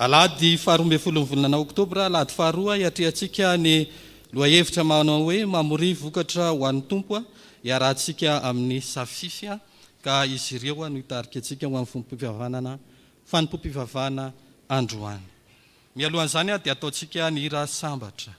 Alady 12 volana Oktobra, alady faharoa iatrehantsika ny lohahevitra manao hoe Mamoria vokatra ho an'ny Tompo iarahantsika amin'ny safify ka izy ireo no hitarika antsika ho amin'ny fanimpom-pivavahana androany. Mialohan'izany dia ataontsika ny hira sambatra.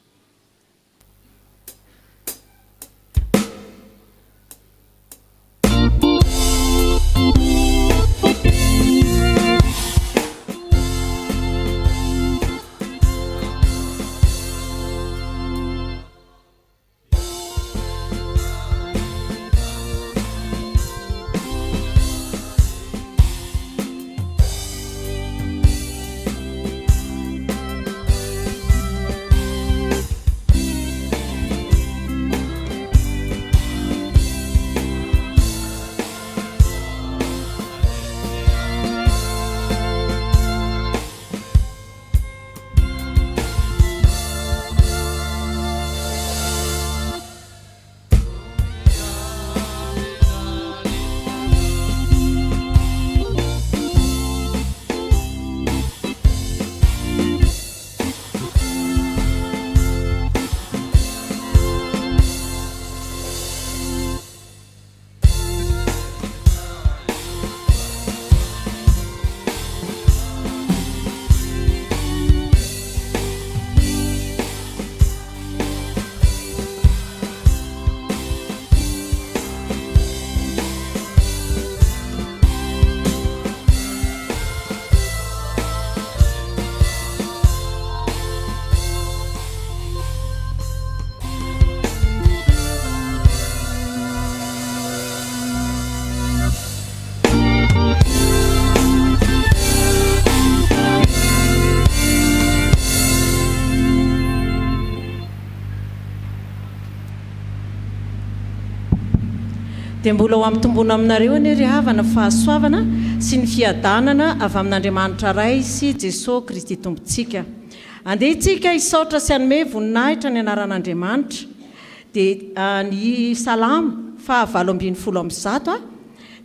Dia mbola ho amitombona aminareo ny ry havana fahasoavana sy ny fiadanana avy amin'Andriamanitra Ray sy Jesosy Kristy Tompontsika. Andeha isika hisaotra sy hanome voninahitra ny anaran'Andriamanitra. Dia ny salamo fa 7:100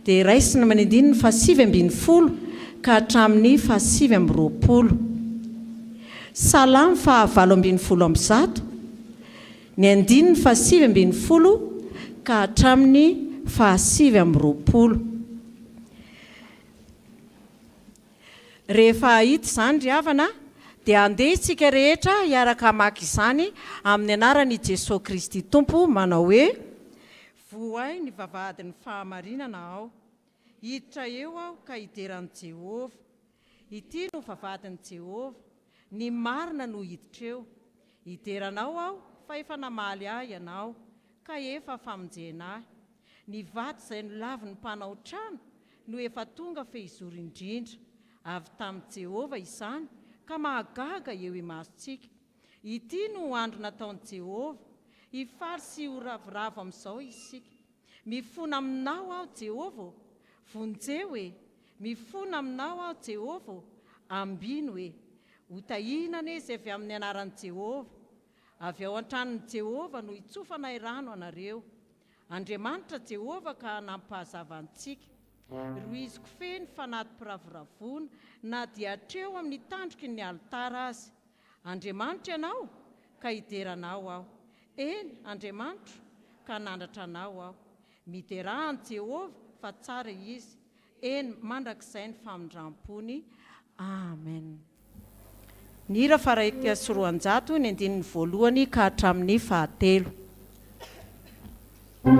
dia raisina manindininy fa 7:20 ka hatramin'ny fa 7:20. Salamo fa 7:100 ny andininy fa 7:20 ka hatramin'ny fa 7:20. Rehefa hita izany ry havana dia andeha isika rehetra hiaraka maka izany amin'ny anaran'i Jesosy Kristy Tompo manao hoe: voay ny vavahadin'ny fahamarinana aho, hiditra eo aho ka hideran'i Jehovah. Ity no vavahadin'i Jehovah, ny marina no hiditra eo. Hideranao aho fa efa namaly ahy ianao ka efa famonjena ahy. Ny vato izay nolavi ny mpanao trano no efa tonga fehizoro indrindra. Avy tamin'i Jehovah izany ka mahagaga eo imasontsika. Ity no andro nataon'i Jehovah, hifaly sy ho ravoravo amin'izao isika. Mifona aminao aho Jehovah, vonjeo e. Mifona aminao aho Jehovah, ambino e. Hotahinana izy avy amin'ny anaran'i Jehovah. Avy ao an-tranon'i Jehovah no hitsofanay rano anareo. Andriamanitra Jehovah ka nampahazavantsika. Roiziko feny fanaty piravoravona na dia hatreo amin'ny tandroky ny alitara azy. Andriamanitra ianao ka hideranao aho. Eny Andriamanitra ka nandratra anao aho. Miderahan'i Jehovah fa tsara izy. Eny mandrakizay ny famindram-pony. Amen. Ny hira faraika sy 900 ny andininy voalohany ka hatramin'ny fa 3. Oh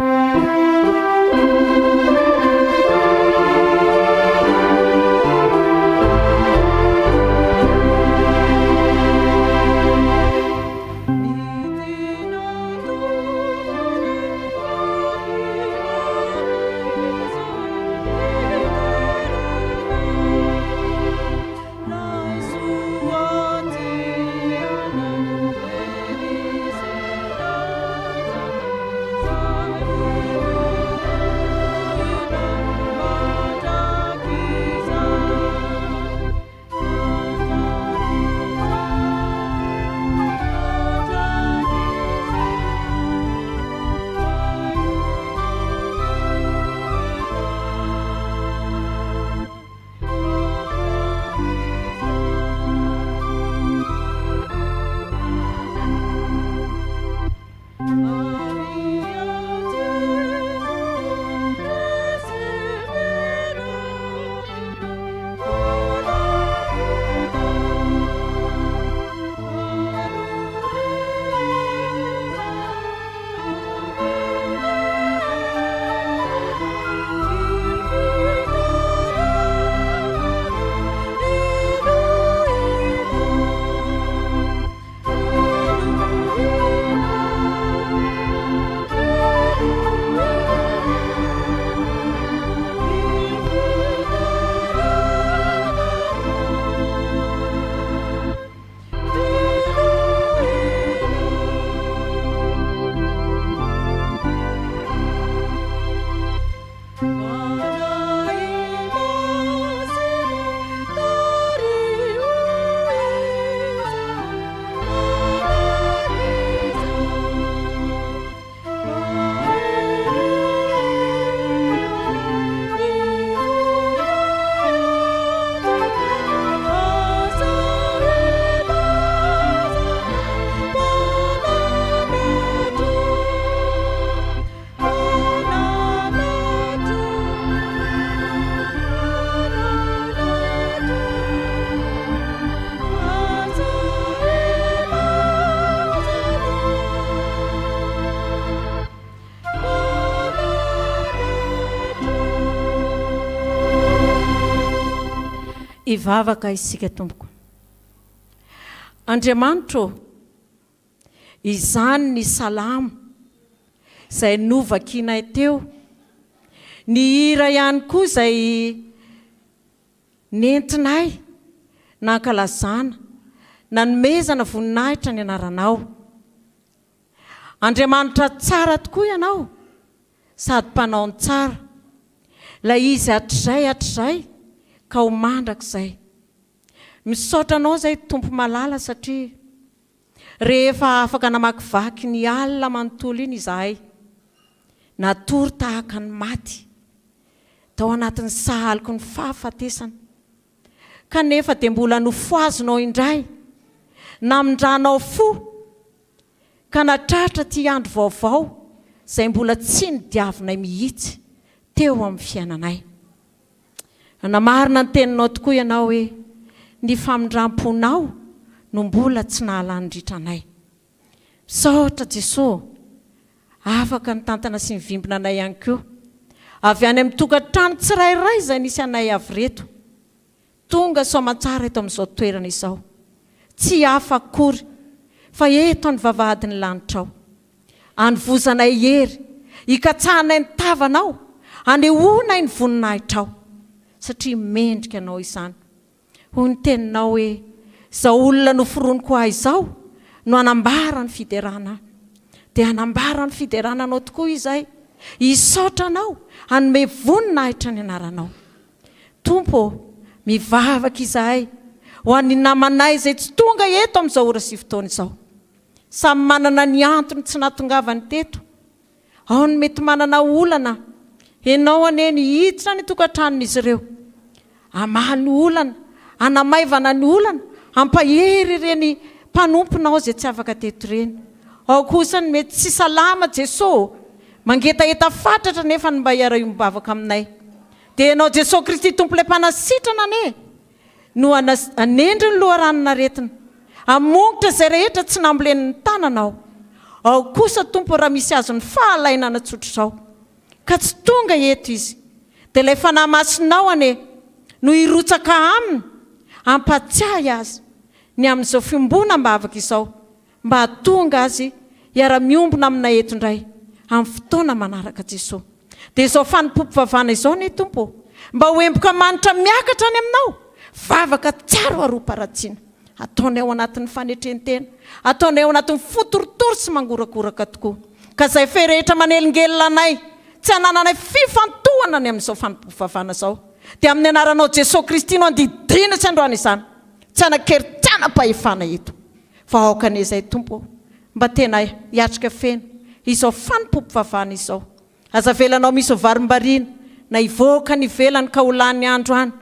ivavaka isika tompoko. Andriamanitra izany ny salamo izay novakinay teo, ny hira ihany koa izay nentinay nankalazana nanomezana voninahitra ny anaranao. Andriamanitra tsara tokoa ianao sady mpanao ny tsara, ilay izy hatrizay ka ho mandrakizay. Misaotra anao izay tompo malala satria rehefa afaka namakivaky ny alina manontolo iny izahay, natory tahaka ny maty tao anatin'ny sahaliko ny fahafatesana, kanefa dia mbola nofoazonao indray namindranao fo ka natratra ty andro vaovao izay mbola tsy nidiavinay mihitsy teo amin'ny fiainanay. Namarina ny teninao tokoa ianao hoe ny famindram-ponao no mbola tsy nahalanindritranay. Misaotra Jesosy, afaka ny tantana sy mivimbina anay ihany koa avy any amin'ny tokantrano tsirairay izay nisy anay avy reto, tonga soamantsara eto amin'izao toerana izao, tsy hafa akory fa eto any vavahadin'ny lanitrao, anivozanay hery, ikatsahanay ny tavanao, anehoanay ny voninahitrao satria mendrika anao izany. Hoy ny teninao hoe izao olona noforoniko ahy izao no anambara ny fiderana, dia anambara ny fiderananao tokoa izay. Isaotra anao hanome voninahitra ny anaranao. Tompo, mivavaka izahay ho an'ny namanay izay tsy tonga eto amin'izao ora sy fotoana izao. Samy manana ny antony tsy natongavany teto. Ao ny mety manana olana, ianao ane ny hiditra ny tokantranon'izy ireo, amaly olana, anamaivana ny olana, ampahery ireny mpanomponao izay tsy afaka teto ireny. Ao kosa ny mety tsy salama Jesosy, mangetaeta fatratra nefa ny mba hiara io mibavaka aminay. Dia ianao Jesosy Kristy tompo ilay mpanasitrana ane no anendry ny loharanona retina, amongotra izay rehetra tsy nambolen'ny tananao. Ao kosa tompo raha misy azo ny fahalainana tsotra izao ka tsy tonga eto izy, dia ilay fanahy masinao ane no hirotsaka aminy, ampatsiahy azy ny amin'izao fiombona mbavaka izao, mba hatonga azy hiara-miombona amina eto indray amin'ny fotoana manaraka Jesosy. Dia izao fanompompivavana izao ny tompo, mba ho emboka manitra miakatra any aminao, vavaka tsara ho aroaparatsiana, ataonay ao anatin'ny fanetrentena, ataonay ao anatin'ny fotoritory sy mangorakoraka tokoa, ka izay ferehetra manelingelina anay tsy hanananay fifantohana ny amin'izao fanompompivavana izao, dia amin'ny anaranao Jesosy Kristy no andidina tsy androany izany, tsy hanakeritsana-pahefana eto fa aokany izay tompo, mba tena hiatrika feno izao fanompompivavana izao. Aza velanao misy varim-bariana na ivoaka ny velany ka ho lany andro any,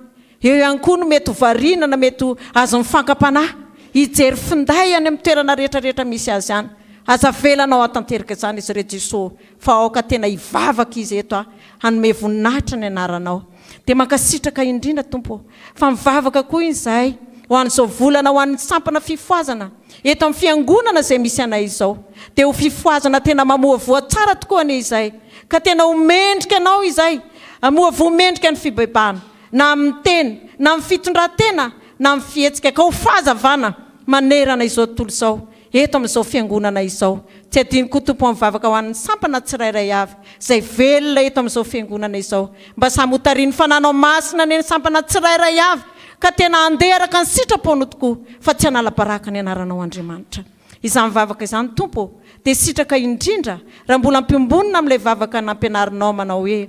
eo ihany koa no mety hovariana na mety azo mifankapanahy hijery finday any amin'ny toerana rehetrarehetra misy azy any. Aza velanao atanteraka izany izy ireo Jesosy, fa aoka tena hivavaka izy eto hanome voninahitra ny anaranao. Dia mankasitraka indrindra tompo, fa mivavaka koa izahay ho an'izao volana ho an'ny sampana fifoazana eto amin'ny fiangonana izay misy anay izao, dia ho fifoazana tena mamoavoa tsara tokoa ane izay, ka tena ho mendrika anao izay, amoavoa mendrika ny fibebana na amin'ny teny na amin'ny fitondran-tena na amin'ny fihetsika, ka ho fahazavana manerana izao tontolo izao eto amin'izao fiangonana izao. Tsy adino koa tompo mivavaka ho an'ny sampana tsirairay avy izay velona eto amin'izao fiangonana izao, mba samy hotariany fananao masina ny sampana tsirairay avy, ka tena anderaka ny sitraponao tokoa, fa tsy hanala-baraka ny anaranao Andriamanitra. Izany mivavaka izany tompo, dia sitraka indrindra raha mbola ampiambonina amin'ilay vavaka nampianarinao manao hoe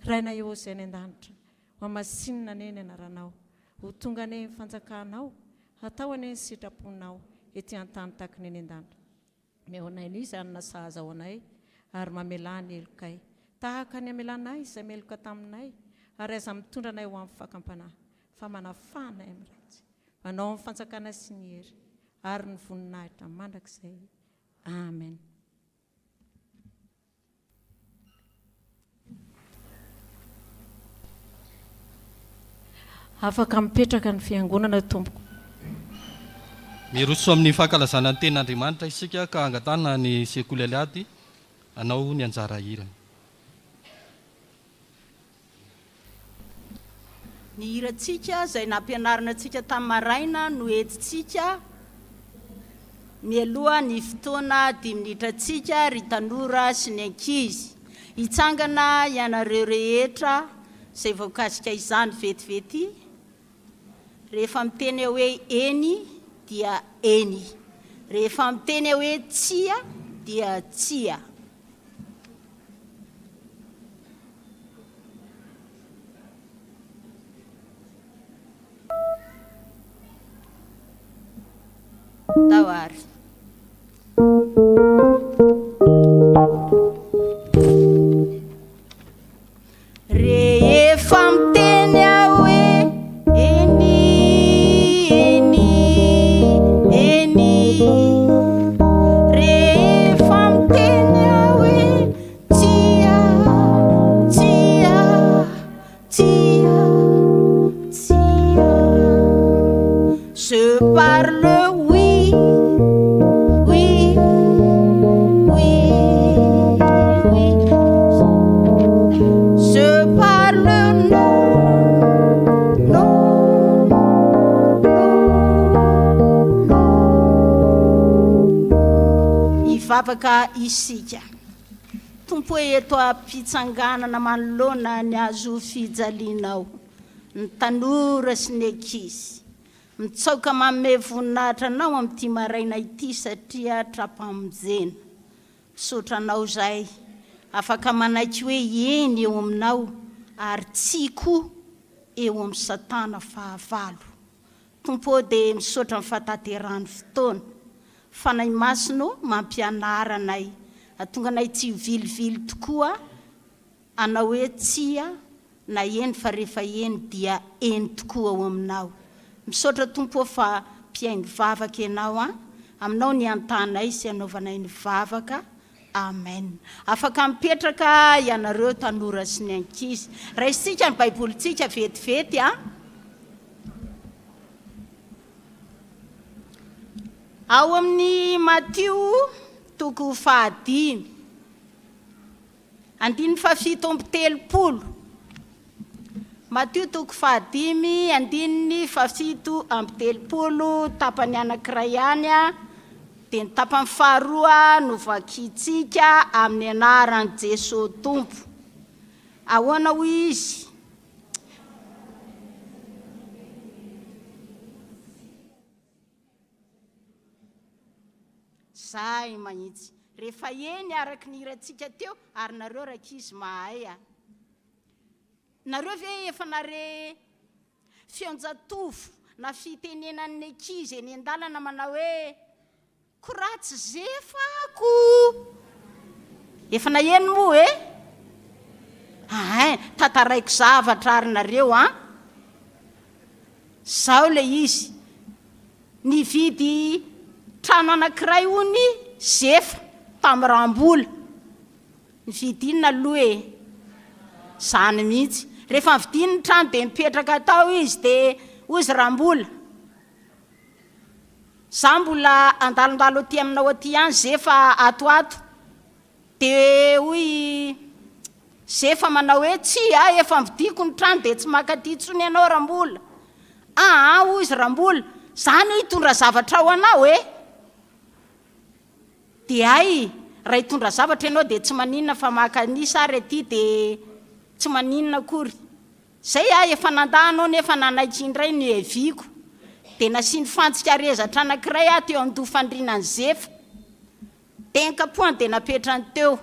raina eo izay ny an-danitra, ho masinina ane ny anaranao, ho tonga ane ny fanjakanao, atao ane ny sitraponao ety an-tany tahaka ny eny an-danitra. Meonay ny izany nasahaza ao anay ary mamelà ny elokay tahaka ny amelanay izay meloka taminay, ary aza mitondra anay ho amin'ny fakampanahy, fa manafanay amin'ny ratsy, manao amin'ny fanjakana sy ny hery ary ny voninahitra mandrakizay. Amen. Afaka mipetraka ny fiangonana tompoko. Miroso amin'ny fankalazana ny ten'Andriamanitra isika ka angatana ny sekoly aliady anao ny anjara hira. Ny hiratsika izay nampianarina antsika tamin'ny maraina no entintsika mialoha ny fotoana 10 minitra antsika ry tanora sy ny ankizy. Hitsangana ianareo rehetra izay voakasika izany vetivety. Rehefa miteny hoe eny dia eny. Rehefa miteny hoe tsia dia tsia. Tawari. Rehefa miteny hoe eny eny eny. Rehefa miteny hoe tsia tsia tsia tsia. Je parle oui oui oui oui. Je parle non non non. Ivavaka isika. Tompo eto am-pitsanganana manoloana ny azo fijalianao. Ny tanora sy ny ankizy. Mitsoka manome voninahitra anao amin'ity maraina ity satria trapamonjena. Sotranao zay. Afaka manaiky hoe eny eo aminao ary tsy koa eo amin'ny satana fahavalo. Tompo dia misaotra ny fataterahany fotoana. Fanahy masino mampianara anay. Atonga anay tsy vilivily tokoa anao hoe tsia na eny fa rehefa eny dia eny tokoa ao aminao. Misaotra Tompo fa mpiaingo vavaka ianao aminao ny antanay sy anaovanay ny vavaka. Amen. Afaka mipetraka ianareo tanora sy ny ankizy. Raisitsika ny baibolitsika vetivety Ao amin'ny Matio toko 5 andiny fa 7:30. Matio toko 5 andiny fa 7:30 tapany anankiray ihany dia ny tapany faharoa no vakitsika amin'ny anaran'i Jesosy Tompo. Ahoana ho izy? Zay magnitsy. Rehefa eny araky ny hiratsika teo ary nareo rakizy mahay nareo ve efa nare fionjatovo na fitenenan'ny ankizy eny an-dalana manao hoe koratsy zefako. Efa naheno moa tataraiko zavatra ary nareo Zao le izy. Nividy trano anankiray hony zefa tamin'ny rambola. Nividy inona aloha zany mihitsy. Rehefa nividiany ny trano dia mipetraka tao izy dia ozy rambola. Za mbola andalondalo aty aminao aty ihany zefa atoato. Dia hoy zefa manao hoe tsy efa nividiko ny trano dia tsy makaty intsony ianao rambola. Ozy rambola, zany hitondra zavatra ho anao dia raha hitondra zavatra ianao dia tsy maninona fa maka nisa ary aty dia tsy maninona akory. Zay efa nandahanao nefa nanaiky indray ny eviko. Dia nasiany fantsika rezatra anankiray teo an-dofandrinany zefa. Tenkapoany dia napetrany teo.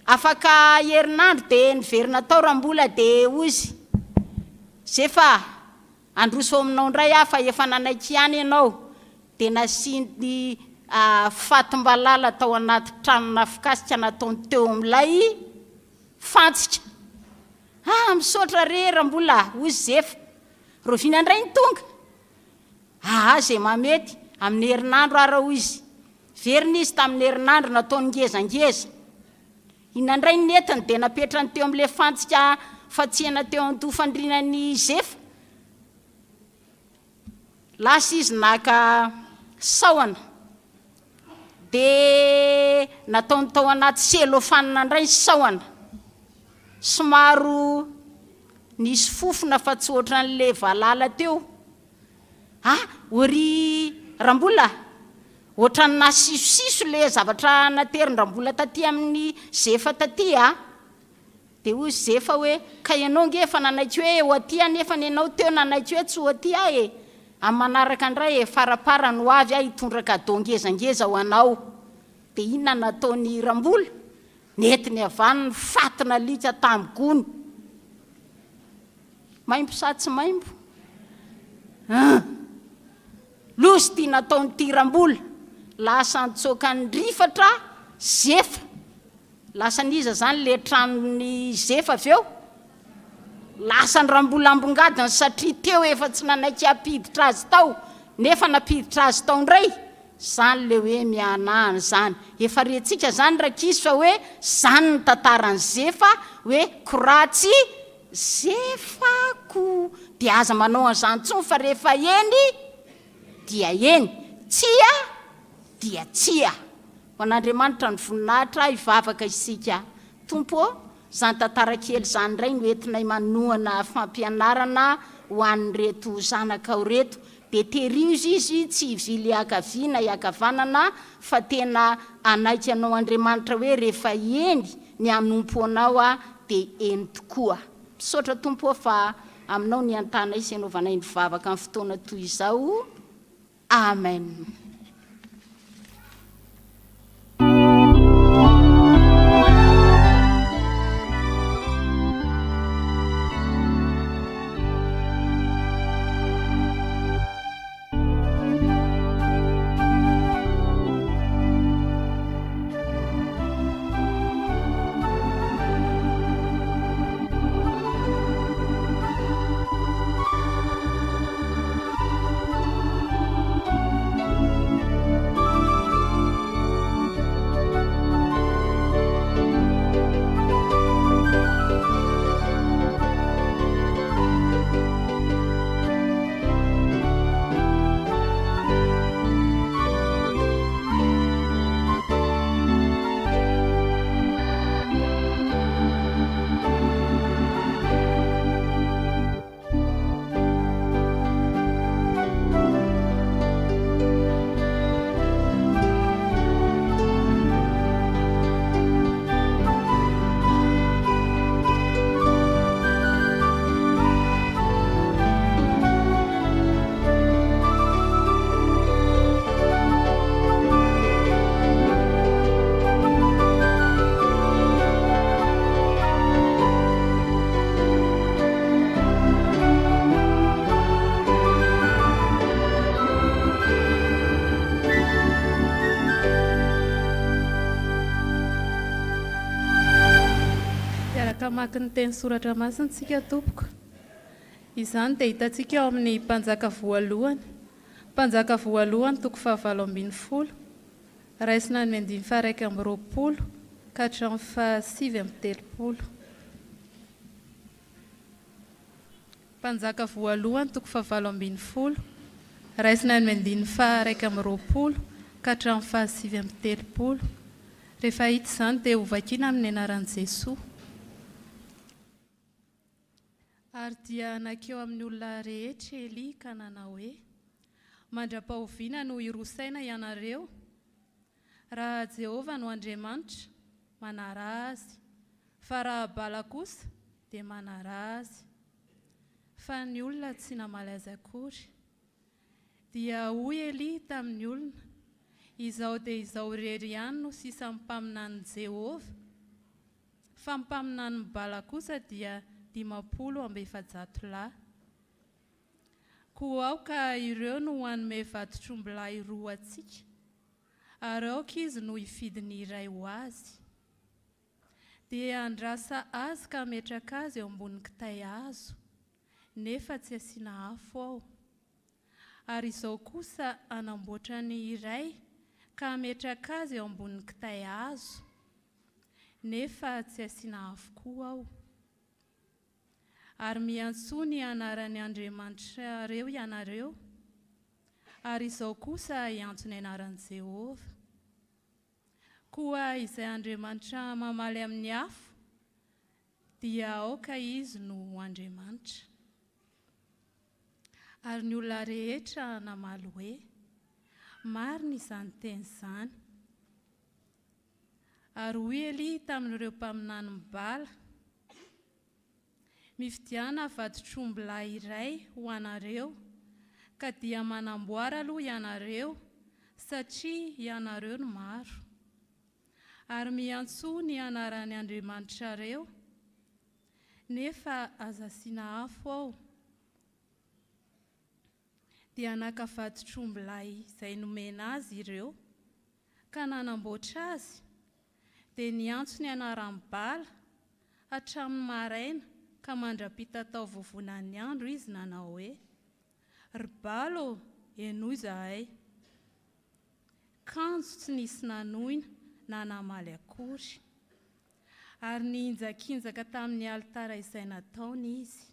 Afaka herinandro dia niverina tao rambola dia ozy zefa androso aminao indray fa efa nanaiky ihany ianao. Dia nasiany fatim-balala tao anaty tranona fikasika nataony teo amin'ilay fantsika. Misaotra re rambola ozy zefa. Rovina indray ny tonga. Zay mamety amin'ny herinandro ara ozy. Verina izy tamin'ny herinandro nataony ngezangeza. Inandray ny netiny dia napetrany teo amin'ilay fantsika fatsiana teo an-dofandrinany zefa. Lasa izy naka saoana. Dia nataony tao anaty selofanina indray saoana. Somaro nisy fofona fa tsy ohatran'le valala teo. Ory rambola ohatran'ny nasisosiso le zavatra naterin-drambola taty amin'ny zefa taty dia hoy zefa hoe ka ianao nge efa nanaitsy hoe ho aty nefa ny ianao teo nanaitsy hoe tsy ho aty amin'ny manaraka andray farapara no avy hitondra kadô ngezangeza ho anao. Dia inona nataony rambola? Netiny avany ny fatina litsa tamin'ny gony. Maimbo sa tsy maimbo? Losy ty nataony ty rambola, lasa nitsoaka ny rifatra zefa. Lasa niza zany le tranony zefa aveo. Lasa ny rambola ambongadiny satria teo efa tsy nanaitsy hampiditra azy tao, nefa napiditra azy tao ndray. Zany le hoe mianahany zany. Efa rentsika zany rakisy fa hoe zany ny tantarany zefa hoe koratsy zefako. Dia aza manao an'izany tsony fa rehefa eny dia eny, tsia dia tsia. Ho an'Andriamanitra ny voninahitra hivavaka isika. Tompo, zany tantara kely zany indray no entinay manohana fampianarana ho an'ireto zanaka ho reto. Dia terizy izy tsy hivily hakaviana hakavanana fa tena anaitsy anao Andriamanitra hoe rehefa eny ny hanompo anao dia eny tokoa. Misaotra Tompo fa aminao ny antanay sy anaovanay ny vavaka amin'ny fotoana toy izao. Amen. Maka ny teny soratra masina tsika tompoko. Izany dia hitantsika eo amin'ny mpanjaka voalohany. Mpanjaka voalohany toko 7:20. Raisina ny 21:20 ka hatramin'ny 7:30. Mpanjaka voalohany toko 7:20. Raisina ny 21:20 ka hatramin'ny 7:30. Rehefa hita izany dia hovakiana amin'ny anaran'i Jesosy. Ary dia nakeo amin'ny olona rehetra Eli ka nanao hoe mandra-pahoviana no irosaina ianareo, raha Jehovah no Andriamanitra manara azy, fa raha Bala kosa dia manara azy. Fa ny olona tsy namaly azy akory. Dia hoy Eli tamin'ny olona, izao dia izao irery ihany no sisa mpaminany Jehovah, fa mpaminany Bala kosa dia 50 lahy. Koa aoka ireo no hanome vatotr'ombilahy 2 atsika, ary aoka izy no hifidy ny iray ho azy. Dia andrasa azy ka ametraka azy eo ambony kitay hazo, nefa tsy asiana afo ao. Ary izao kosa anamboatra ny iray ka ametraka azy eo ambony kitay hazo, nefa tsy asiana afo koa ao. Ary miantso ny anarany Andriamanitra reo ianareo, ary izao kosa iantso ny anaran'i Jehovah. Koa izay Andriamanitra mamaly amin'ny afo, dia aoka izy no Andriamanitra. Ary ny olona rehetra namaly hoe marina izany teny izany. Ary hoy Eli tamin'ireo mpaminany mibala, mifidiana vatotr'ombilahy iray ho anareo, ka dia manamboara aloha ianareo, satria ianareo no maro. Ary miantso ny anaran'ny Andriamanitrareo, nefa aza asiana afo ao. Dia naka vatotr'ombilahy izay nomena azy ireo, ka nanamboatra azy, dia niantso ny anaran'ny Bala hatramin'ny maraina, ka mandrapita tao vovonan'ny andro izy nanao hoe, ry Bala, enoy izahay. Kanjo tsy nisy nanoina na namaly akory. Ary ninjakinjaka tamin'ny alitara izay nataony izy.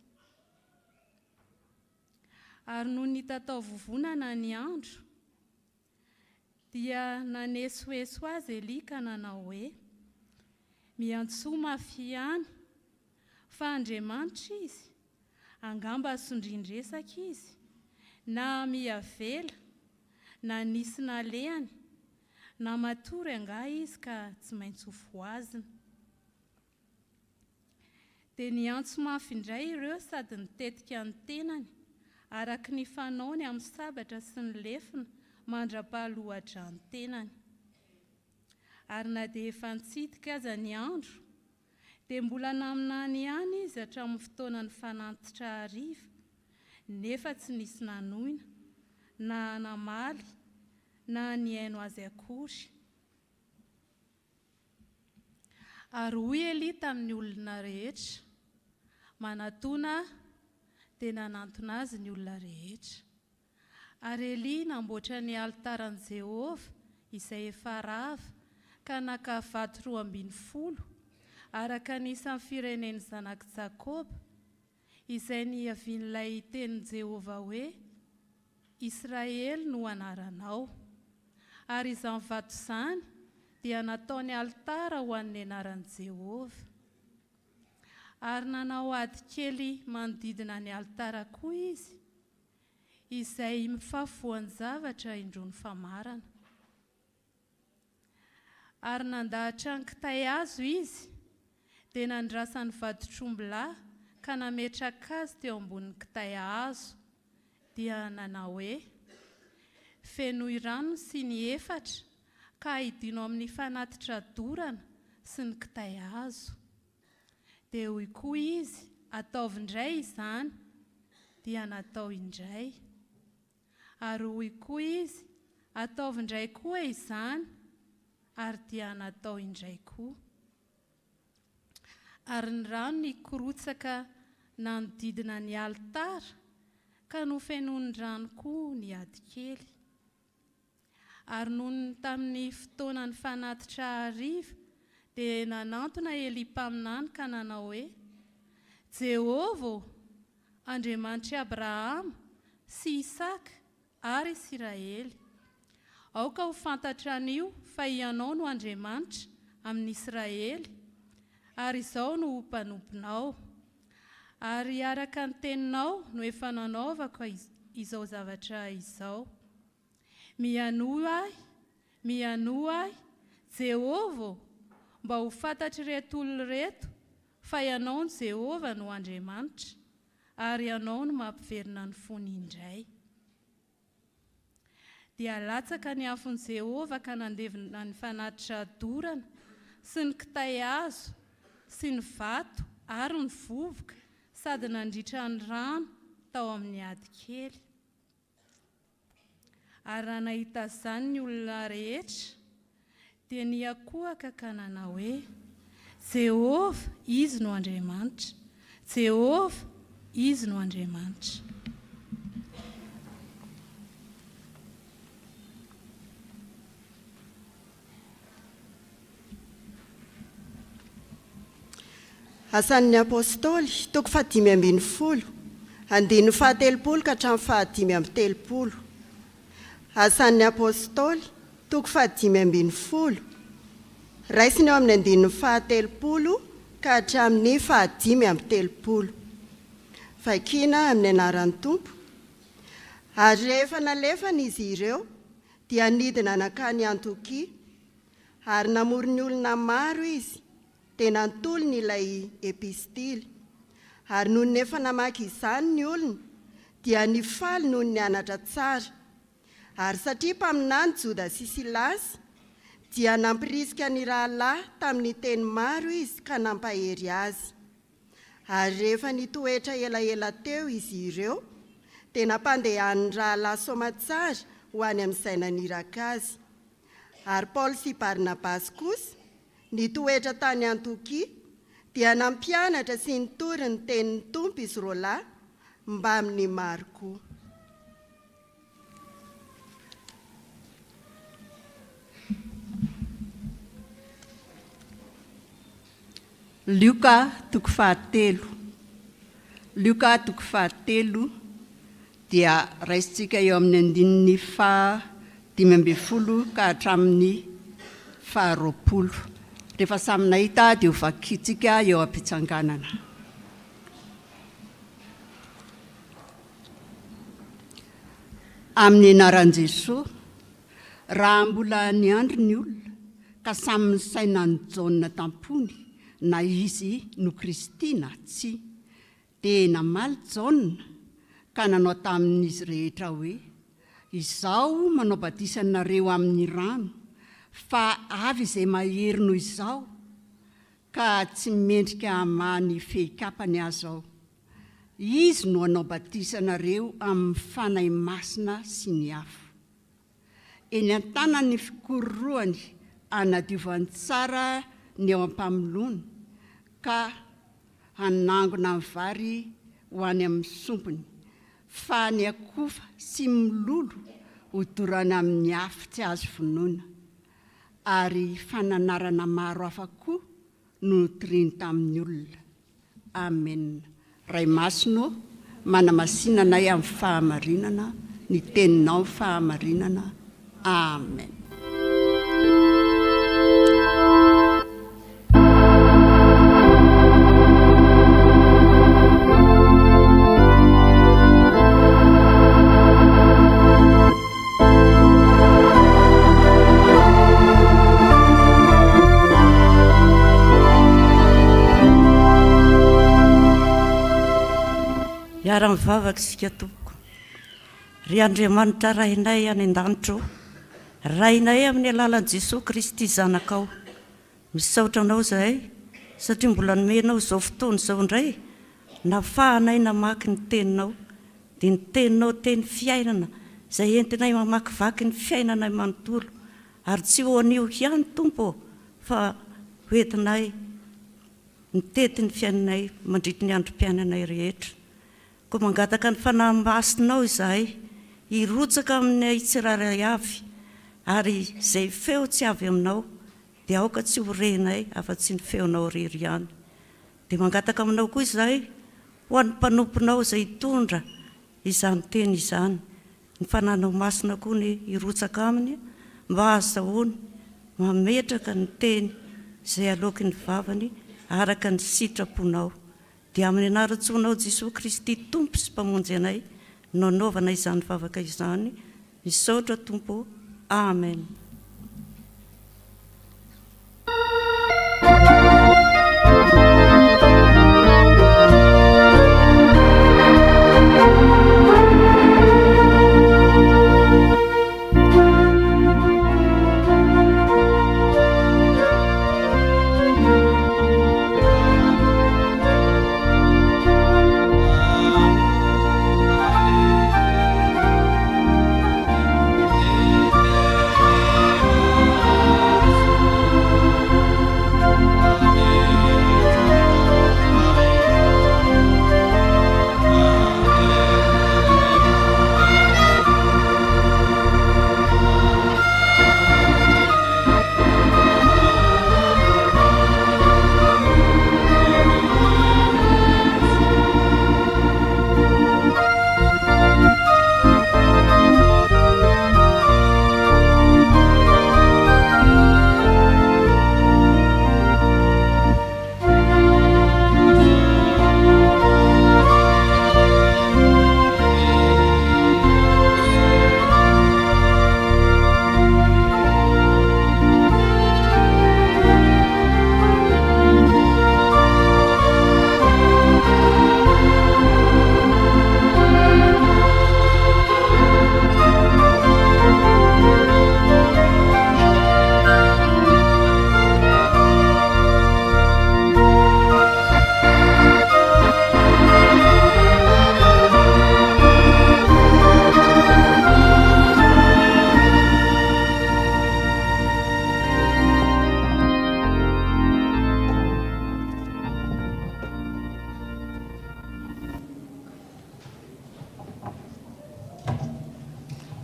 Ary no nitatao vovonana ny andro, dia nanesoeso azy Eli ka nanao hoe, miantso mafy ihany, fa Andriamanitra izy, angamba sondrindresaka izy, na miavela, na nisy nalehany, na matory anga izy ka tsy maintsy ho voazina. Dia niantso mafy indray ireo sady nitetika ny tenany, araka ny fanaony amin'ny sabatra sy ny lefina mandra-pahalohatra ny tenany. Ary na dia efa nitsidika aza ny andro, dia mbola naminany ihany izy hatramin'ny fotoanany fanantitra hariva, nefa tsy nisy nanoina, na namaly, na niaino azy akory. Ary hoy Eli tamin'ny olona rehetra, manatona dia nanantona azy ny olona rehetra. Ary Eli namboatra ny alitaran'i Jehova izay efa rava, ka naka vato 12, araka ny isan'ny firenen'ny zanak'i Jakoba, izay niavian'ilay tenin'i Jehova hoe, Israely no anaranao. Ary izany vato izany dia nataony alitara ho an'ny anaran'i Jehova. Ary nanao ady kely manodidina ny alitara koa izy, izay mifafoan'ny zavatra indrony famarana. Ary nandahatra ny kitay hazo izy, dia nandrasa ny vatotr'ombilahy ka nametraka azy teo ambonin'ny kitay hazo, dia nanao hoe, fenoy rano sy ny efatra, ka hidino amin'ny fanatitra dorana sy ny kitay hazo. Dia hoy koa izy, ataovy indray izany, dia natao indray. Ary hoy koa izy, ataovy indray koa izany, ary dia natao indray koa. Ary ny rano nikorotsaka nanodidina ny alitara, ka nofenoiny rano koa ny ady kely. Ary nohony tamin'ny fotoanany fanatitra hariva, dia nanantona Eli mpaminany ka nanao hoe, Jehova, Andriamanitry Abrahama sy Isaka ary Israely, aoka ho fantatra an'io fa ianao no Andriamanitra amin'ny Israely, ary izao no mpanomponao. Ary araka ny teninao no efa nanaovako izao zavatra izao. Mianoa ahy, Jehova, mba ho fantatry reto olona reto fa ianao ny Jehova no Andriamanitra, ary ianao no mampiverina ny fony indray. Dia latsaka ny afon'i Jehova ka nandevina ny fanatitra dorana sy ny kitay hazo sy ny vato ary ny vovoka, sady nandritra ny rano tao amin'ny ady kely. Ary raha nahita izany ny olona rehetra, dia niakohaka ka nanao hoe, Jehova, izy no Andriamanitra. Jehova, izy no Andriamanitra. Asan'ny apôstôly, toko 5:10, andininy 70 ka hatramin'ny 5:30. Asan'ny apôstôly, toko 5:10, raisiny eo amin'ny andininy 70 ka hatramin'ny 5:30. Vakina amin'ny anaran'ny Tompo. Ary rehefa nalefana izy ireo dia nidina nakany Antiokia, ary namorony olona maro izy dia nantolony ilay epistily. Ary noho ny efa namaky izany ny olona dia nifaly noho ny anatra tsara. Ary satria mpaminany Joda sy Silasy dia nampirisika ny rahalahy tamin'ny teny maro izy ka nampahery azy. Ary rehefa nitoetra elaela teo izy ireo dia nampandehan'ny rahalahy soamatsara ho any amin'izay naniraka azy. Ary Paoly sy Barnabasy kosa nitoetra tany Antiokia dia nampianatra sy nitory ny tenin'ny Tompo izy roa lahy mba amin'ny maro koa. Luka 7. Luka 7 dia raisitsika eo amin'ny andininy 15 ka hatramin'ny 20. Rehefa samy nahita dia ho vakitsika eo am-pitsanganana. Amin'ny anaran'i Jesosy, raha mbola niandry ny olona ka samy nisaina ny jaona tampony na izy no Kristy na tsy, dia namaly jaona ka nanao tamin'izy rehetra hoe, izao manao batisanareo amin'ny rano, fa avy izay mahery noho izao ka tsy mendrika hamany fehikapany azy ao. Izy no hanao batisanareo amin'ny fanahy masina sy ny afo. Eny an-tanany fikororoany hanadiovany tsara ny ao am-pamilony ka hanangona ny vary ho any amin'ny sompony, fa ny akofa sy milolo ho dorana amin'ny afo tsy azo vonoina. Ary fananarana maro hafa koa no toriany tamin'ny olona. Amen. Ray masino manamasinanay amin'ny fahamarinana, ny teninao amin'ny fahamarinana. Amen. Mivavaka isika tompoko, ry Andriamanitra rainay any an-danitro, rainay amin'ny alalan'i Jesosy Kristy zanakao. Misaotra anao zahay satria mbola nomenao izao fotoana izao indray, nafahanay namaky ny teninao, dia ny teninao teny fiainana izay entinay mamakivaky ny fiainanay manontolo, ary tsy ho anio ihany Tompo, fa hoentinay mitety ny fiainanay mandritra ny androm-piainanay rehetra. Ko mangataka ny fanahy masinao izahay, hirotsaka amin'ny tsiraray avy, ary izay feo tsy avy aminao dia aoka tsy horenay afa-tsy ny feonao rery ihany. Dia mangataka aminao koa izahay ho an'ny mpanomponao izay hitondra izany teny izany, ny fananao masina koa ny hirotsaka aminy mba azahoany mametraka ny teny izay aloky ny vavany araka ny sitraponao. Dia amin'ny anarantsonao Jesosy Kristy Tompo sy mpamonjy anay no anaovana izany vavaka izany. Misaotra Tompo. Amen. Amen.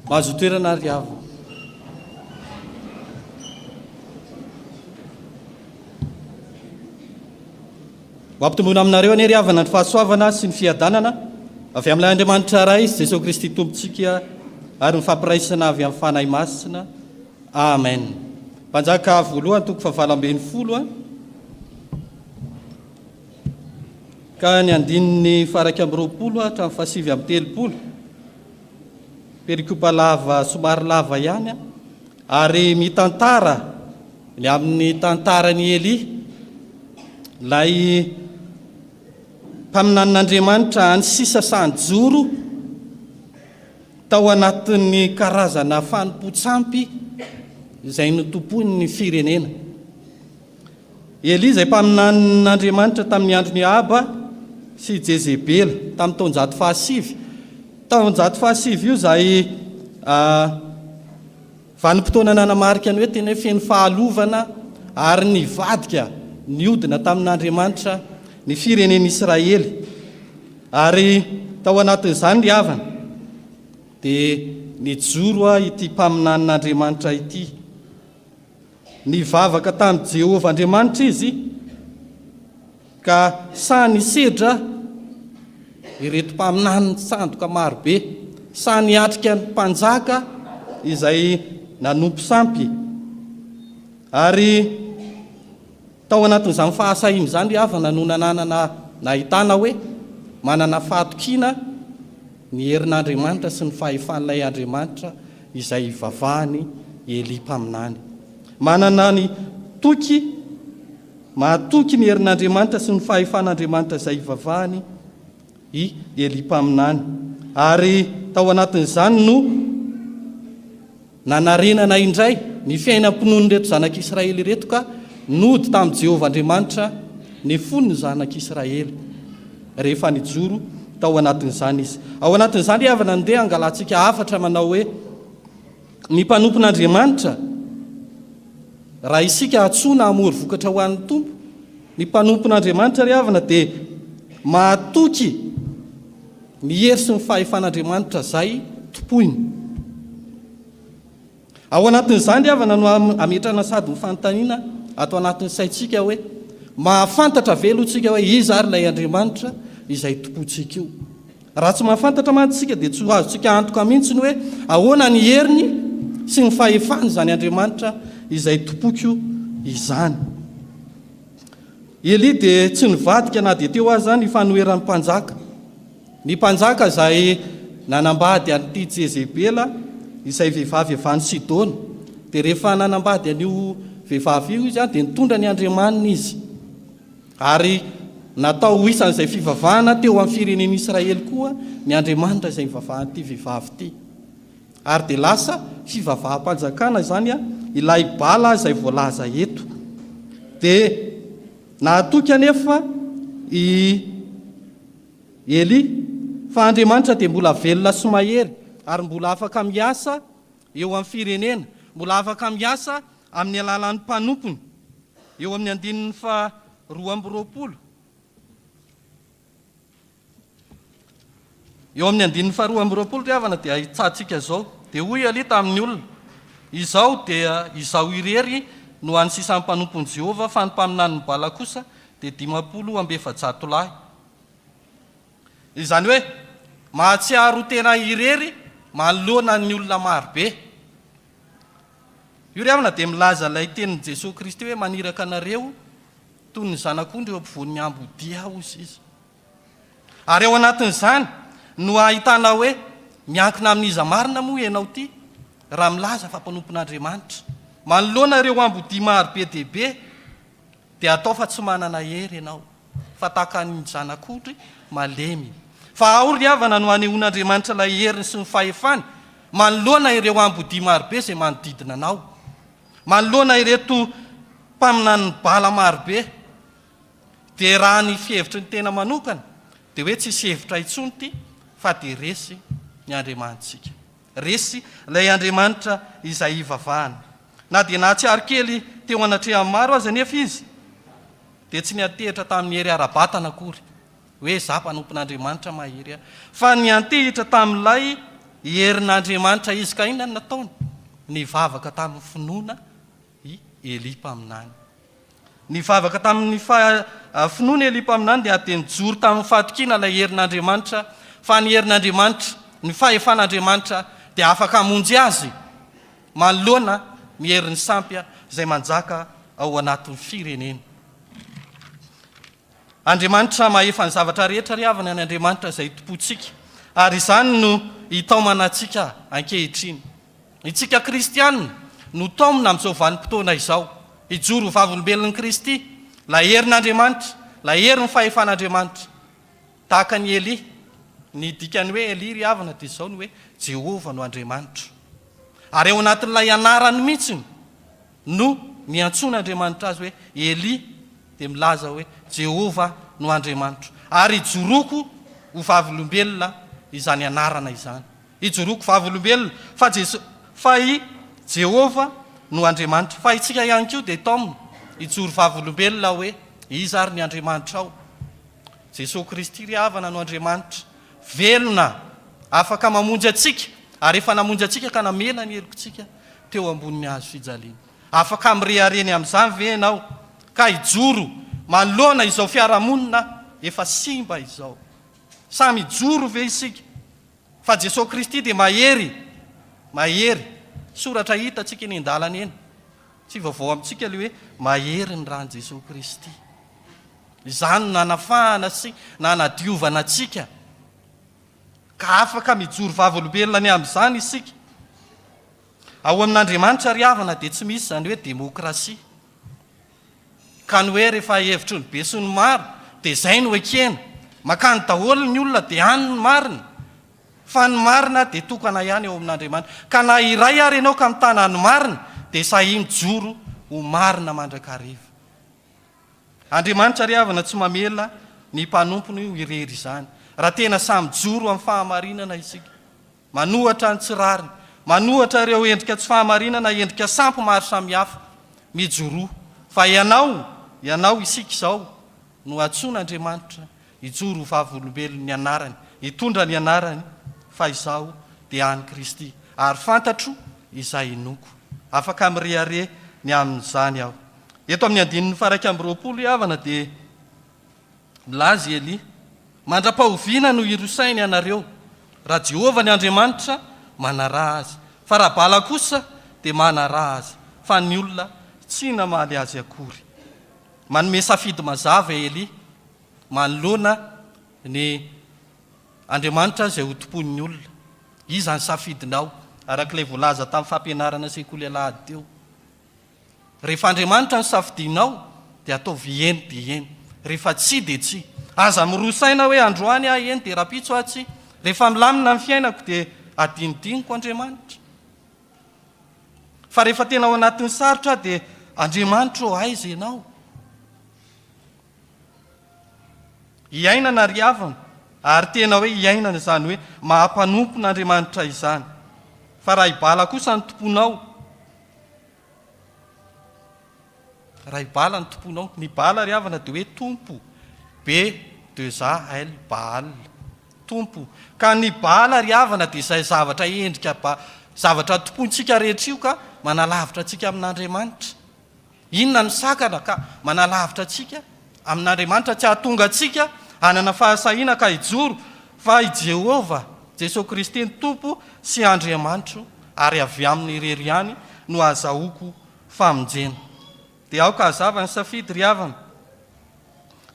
mahazo toerana ry ava. Mampitombona aminareo any ry havana ny fahasoavana sy ny fiadanana avy amin'ilay Andriamanitra ray Jesosy Kristy tompontsika ary mifampiraisana avy amin'ny fanahy masina. Amen. Mpanjaka voalohany toko fahavalambin'ny folo ka ny andininy faraka amby roapolo hatramin'ny fahasivy amby telopolo. Perikopa lava somary lava ihany ary mitantara ny amin'ny tantarany Eli lay mpaminan'Andriamanitra any sisa sandjoro tao anatin'ny karazana fanompo-tsampy izay notompony ny firenena. Eli izay mpaminan'Andriamanitra tamin'ny androny Aba sy 𝗔𝗟𝗔𝗛𝗛 tamin'ny taonjato fahasivy. Taonjato fahasivy io izay vanim-potoana nanamarika ny hoe tena hoe feno fahalovana ary nivadika niodina tamin'Andriamanitra ny firenena Israely. Ary tao anatin'izany ry havana dia nijoro ity mpaminan'Andriamanitra ity. Nivavaka tamin'i Jehovah Andriamanitra izy ka sa nisedra ireto mpaminany sandoka marobe, sa niatrika ny mpanjaka izay nanompo sampy. Ary tao anatin'izany fahasahimy izany ry havana no nananana nahitana hoe manana fahatokina ny herin'Andriamanitra sy ny fahefan'ilay Andriamanitra izay ivavahany Eli mpaminany. Manana ny toky, mahatoky ny herin'Andriamanitra sy ny fahefan'Andriamanitra izay ivavahany i Eli mpaminany. Ary tao anatin'izany no nanarenana indray ny fiainam-ponony reto zanak'Israely reto ka nody tamin'i Jehovah Andriamanitra ny fony ny zanak'Israely rehefa nijoro tao anatin'izany izy. Ao anatin'izany ry havana ndeha angalantsika afatra manao hoe ny mpanompon'Andriamanitra raha isika atsoina hamory vokatra ho an'ny tompo. Ny mpanompon'Andriamanitra ry havana dia mahatoky ny hery sy ny fahefan'Andriamanitra izay tompoiny. Ao anatin'izany ry havana no ametrana sady ny fanontaniana ato anatin'ny saintsika hoe mahafantatra velotsika hoe iza ary ilay Andriamanitra izay tompontsika io. Raha tsy mahafantatra mantsika dia tsy azontsika antoka mihitsy ny hoe ahoana ny heriny sy ny fahefany izany Andriamanitra izay tompoko izany. Eli dia tsy nivadika na dia teo azy ny fanoheran'ny mpanjaka. Ny mpanjaka izay nanambady an'ity 𝗔𝗟𝗔𝗛𝗛 izay vehivavy avy any Sidona. Dia rehefa nanambady an'io vehivavy io izy dia nitondra ny andriamaniny izy. Ary natao ho isan'izay fivavahana teo amin'ny firenena Israely koa ny Andriamanitra izay mivavahana ity vehivavy ity. Ary dia lasa fivavaham-panjakana izany ilay bala izay voalaza eto. Dia nahatoky anefa i Eli fa Andriamanitra dia mbola velona sy mahery ary mbola afaka miasa eo amin'ny firenena, mbola afaka miasa amin'ny alalan'ny mpanompony. Eo amin'ny andininy fa 20. Eo amin'ny andininy fa 20 ry havana dia ahitsantsika izao. Dia hoy Eli tamin'ny olona, izao dia izao irery no any sisan'ny mpanompony Jehovah fa ny mpaminany bala kosa dia 50 lahy. Izany hoe mahatsiaro tena irery manoloana ny olona marobe. Io ry havana dia milaza ilay tenin'i Jesosy Kristy hoe maniraka anareo toy ny zanak'ondry eo ampovoan'ny ambodia hozy izy. Ary ao anatin'izany no ahitana hoe miankina amin'iza marina moa ianao ty raha milaza fa mpanompon'Andriamanitra. Manoloana ireo ambodia marobe dehibe dia atao fa tsy manana hery ianao fa tahaka ny zanak'ondry malemy. Fa ao ry havana no hanehoan'Andriamanitra ilay heriny sy ny fahefany manoloana ireo ambodia marobe izay manodidina anao, manoloana ireto mpaminany bala marobe. Dia raha ny fihevitry ny tena manokana dia hoe tsisy hevitra intsony ty fa dia resy ny Andriamanitsika, resy ilay Andriamanitra izay ivavahana. Na dia nahatsiaro kely teo anatrehan'ny maro aza nefa izy dia tsy niantehitra tamin'ny hery ara-batana akory hoe za mpanompon'Andriamanitra mahery, fa niantehitra tamin'ilay herin'Andriamanitra izy ka inona no nataony? Nivavaka tamin'ny finoana i Eli mpaminany. Nivavaka tamin'ny finoana Eli mpaminany dia ateny joro tamin'ny fahatokina ilay herin'Andriamanitra, fa ny herin'Andriamanitra, ny fahefan'Andriamanitra dia afaka hamonjy azy manoloana miherin'ny sampy izay manjaka ao anatin'ny firenena. Andriamanitra mahefa ny zavatra rehetra ry havana ny Andriamanitra izay tompontsika, ary izany no hitaomana antsika ankehitriny. Itsika kristianina no taomina amin'izao vanim-potoana izao, hijoro vavolombelon'ny Kristy, la herin'Andriamanitra, la herin'ny fahefan'Andriamanitra. Tahaka ny Eli, ny dikany hoe Eli ry havana dia izao ny hoe Jehova no Andriamanitra. Ary ao anatin'ilay anarany mihitsiny no niantson'Andriamanitra azy hoe Eli, dia milaza hoe Jehova no Andriamanitra. Ary hijoroko ho vavolombelona izany anarana izany. Hijoroko vavolombelona fa i Jehova no Andriamanitra. Fa itsika ihany koa dia taomina hijoro vavolombelona hoe iza ary ny Andriamanitra ao. Jesosy Kristy ry havana no Andriamanitra. Velona, afaka mamonjy atsika, ary efa namonjy atsika ka namela ny helokontsika teo ambonin'ny hazo fijaliana. Afaka mirehareny amin'izany ve ianao ka hijoro manoloana izao fiarahamonina efa simba izao? Samy hijoro ve isika? Fa Jesosy Kristy dia mahery. Soratra hitatsika eny an-dalana eny, tsy vaovao amintsika ilay hoe mahery ny rany Jesosy Kristy. Izany nanafahana sy nanadiovana atsika, ka afaka mijoro vavolombelona ny amin'izany isika. Ao amin'Andriamanitra ry havana dia tsy misy izany hoe demokrasia, ka ny hoe rehefa hevitry ny be sy ny maro dia izay no ekena, makany daholo ny olona dia any ny marina, fa ny marina dia tokana ihany eo amin'Andriamanitra. Ka na iray ary ianao ka mitana ny marina dia sahy mijoro ho marina mandrakariva. Andriamanitra ry havana tsy mamela ny mpanompony ho irery izany. Raha tena samy joro amin'ny fahamarinana isika, manohatra ny tsirariny, manohatra ireo endrika tsy fahamarinana, endrika sampy maro samihafa, mijoro. Fa ianao isika izao no antson'Andriamanitra hijoro vavolombelony ny anarany, hitondra ny anarany, fa izao dia any Kristy, ary fantatro izay inoko. Afaka mirehare ny amin'izany aho. Eto amin'ny andininy faraika amby roapolo havana dia milaza Eli, mandra-pahoviana no irosainy ianareo, raha Jehova ny Andriamanitra manaraha azy, fa raha bala kosa dia manaraha azy, fa ny olona tsy namaly azy akory. Manome safidy mazava Eli manoloana ny Andriamanitra izay ho tompon'ny olona. Iza ny safidinao arak'ilay voalaza tamin'ny fampianarana sekoly alahady teo. Rehefa Andriamanitra ny safidinao dia ataovy eny dia eny, rehefa tsy dia tsy. Aza mirosaina hoe androany aho eny dia rapitso aho tsy. Rehefa milamina ny fiainako dia adinidiniko Andriamanitra. Fa rehefa tena ao anatin'ny sarotra dia Andriamanitra o aiza ianao? Hiainana ry havana, ary tena hoe hiainana izany hoe mahampanompon'Andriamanitra izany. Fa raha hibala kosa ny tomponao, raha hibala ny tomponao, ny bala ry havana dia hoe tompo, 𝗫𝗔𝗟𝗔𝗛𝗛, tompo. Ka ny bala ry havana dia izay zavatra endrika zavatra tompontsika rehetra io ka manalavitra antsika amin'Andriamanitra. Inona ny sakana ka manalavitra antsika amin'Andriamanitra, tsy hahatonga antsika hanana fahasahiana ka hijoro, fa i Jehova, Jesosy Kristy ny tompo sy Andriamanitra, ary avy amin'ny irery ihany no azahoako famonjena. Dia aoka hazava ny safidy ry havana,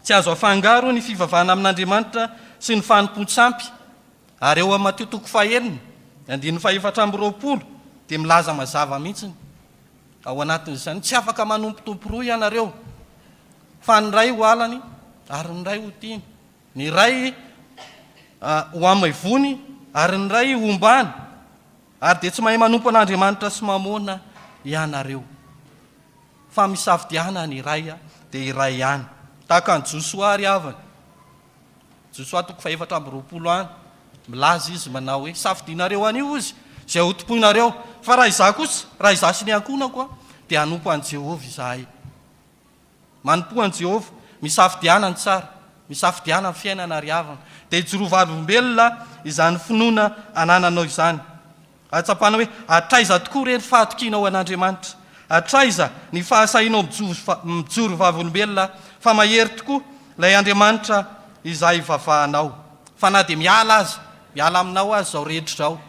tsy azo afangaro ny fivavahana amin'Andriamanitra sy ny fanompontsampy. Ary eo amin'ny Mateo 4:4 dia milaza mazava mihitsiny ao anatin'izany, tsy afaka manompotompo roa ianareo, fa ny ray ho alany ary ny ray ho tiany, ny ray ho amaivony ary ny ray ho ombany, ary dia tsy mahay manompo an'Andriamanitra sy mamona ianareo. Fa misafidiana ny iray dia iray ihany. Tahaka ny Josoa ry havana, Josoa 4:20 any, milaza izy manao hoe safidinareo anio izy izay ho tomponareo, fa raha izaho kosa, raha izaho sy ny ankonako dia hanompo an' Jehova izahay. Manompo an' Jehova, misafidiana ny tsara, misafidiana ny fiainana ry havana, dia hijoro vavolombelona izany finoana anananao izany. Atsapana hoe atraiza tokoa reny fahatokianao an'Andriamanitra, atraiza ny fahasahinao mijoro vavolombelona, fa mahery tokoa ilay Andriamanitra izay vavahanao. Fa na dia miala azy, miala aminao azy zao rehetra zao,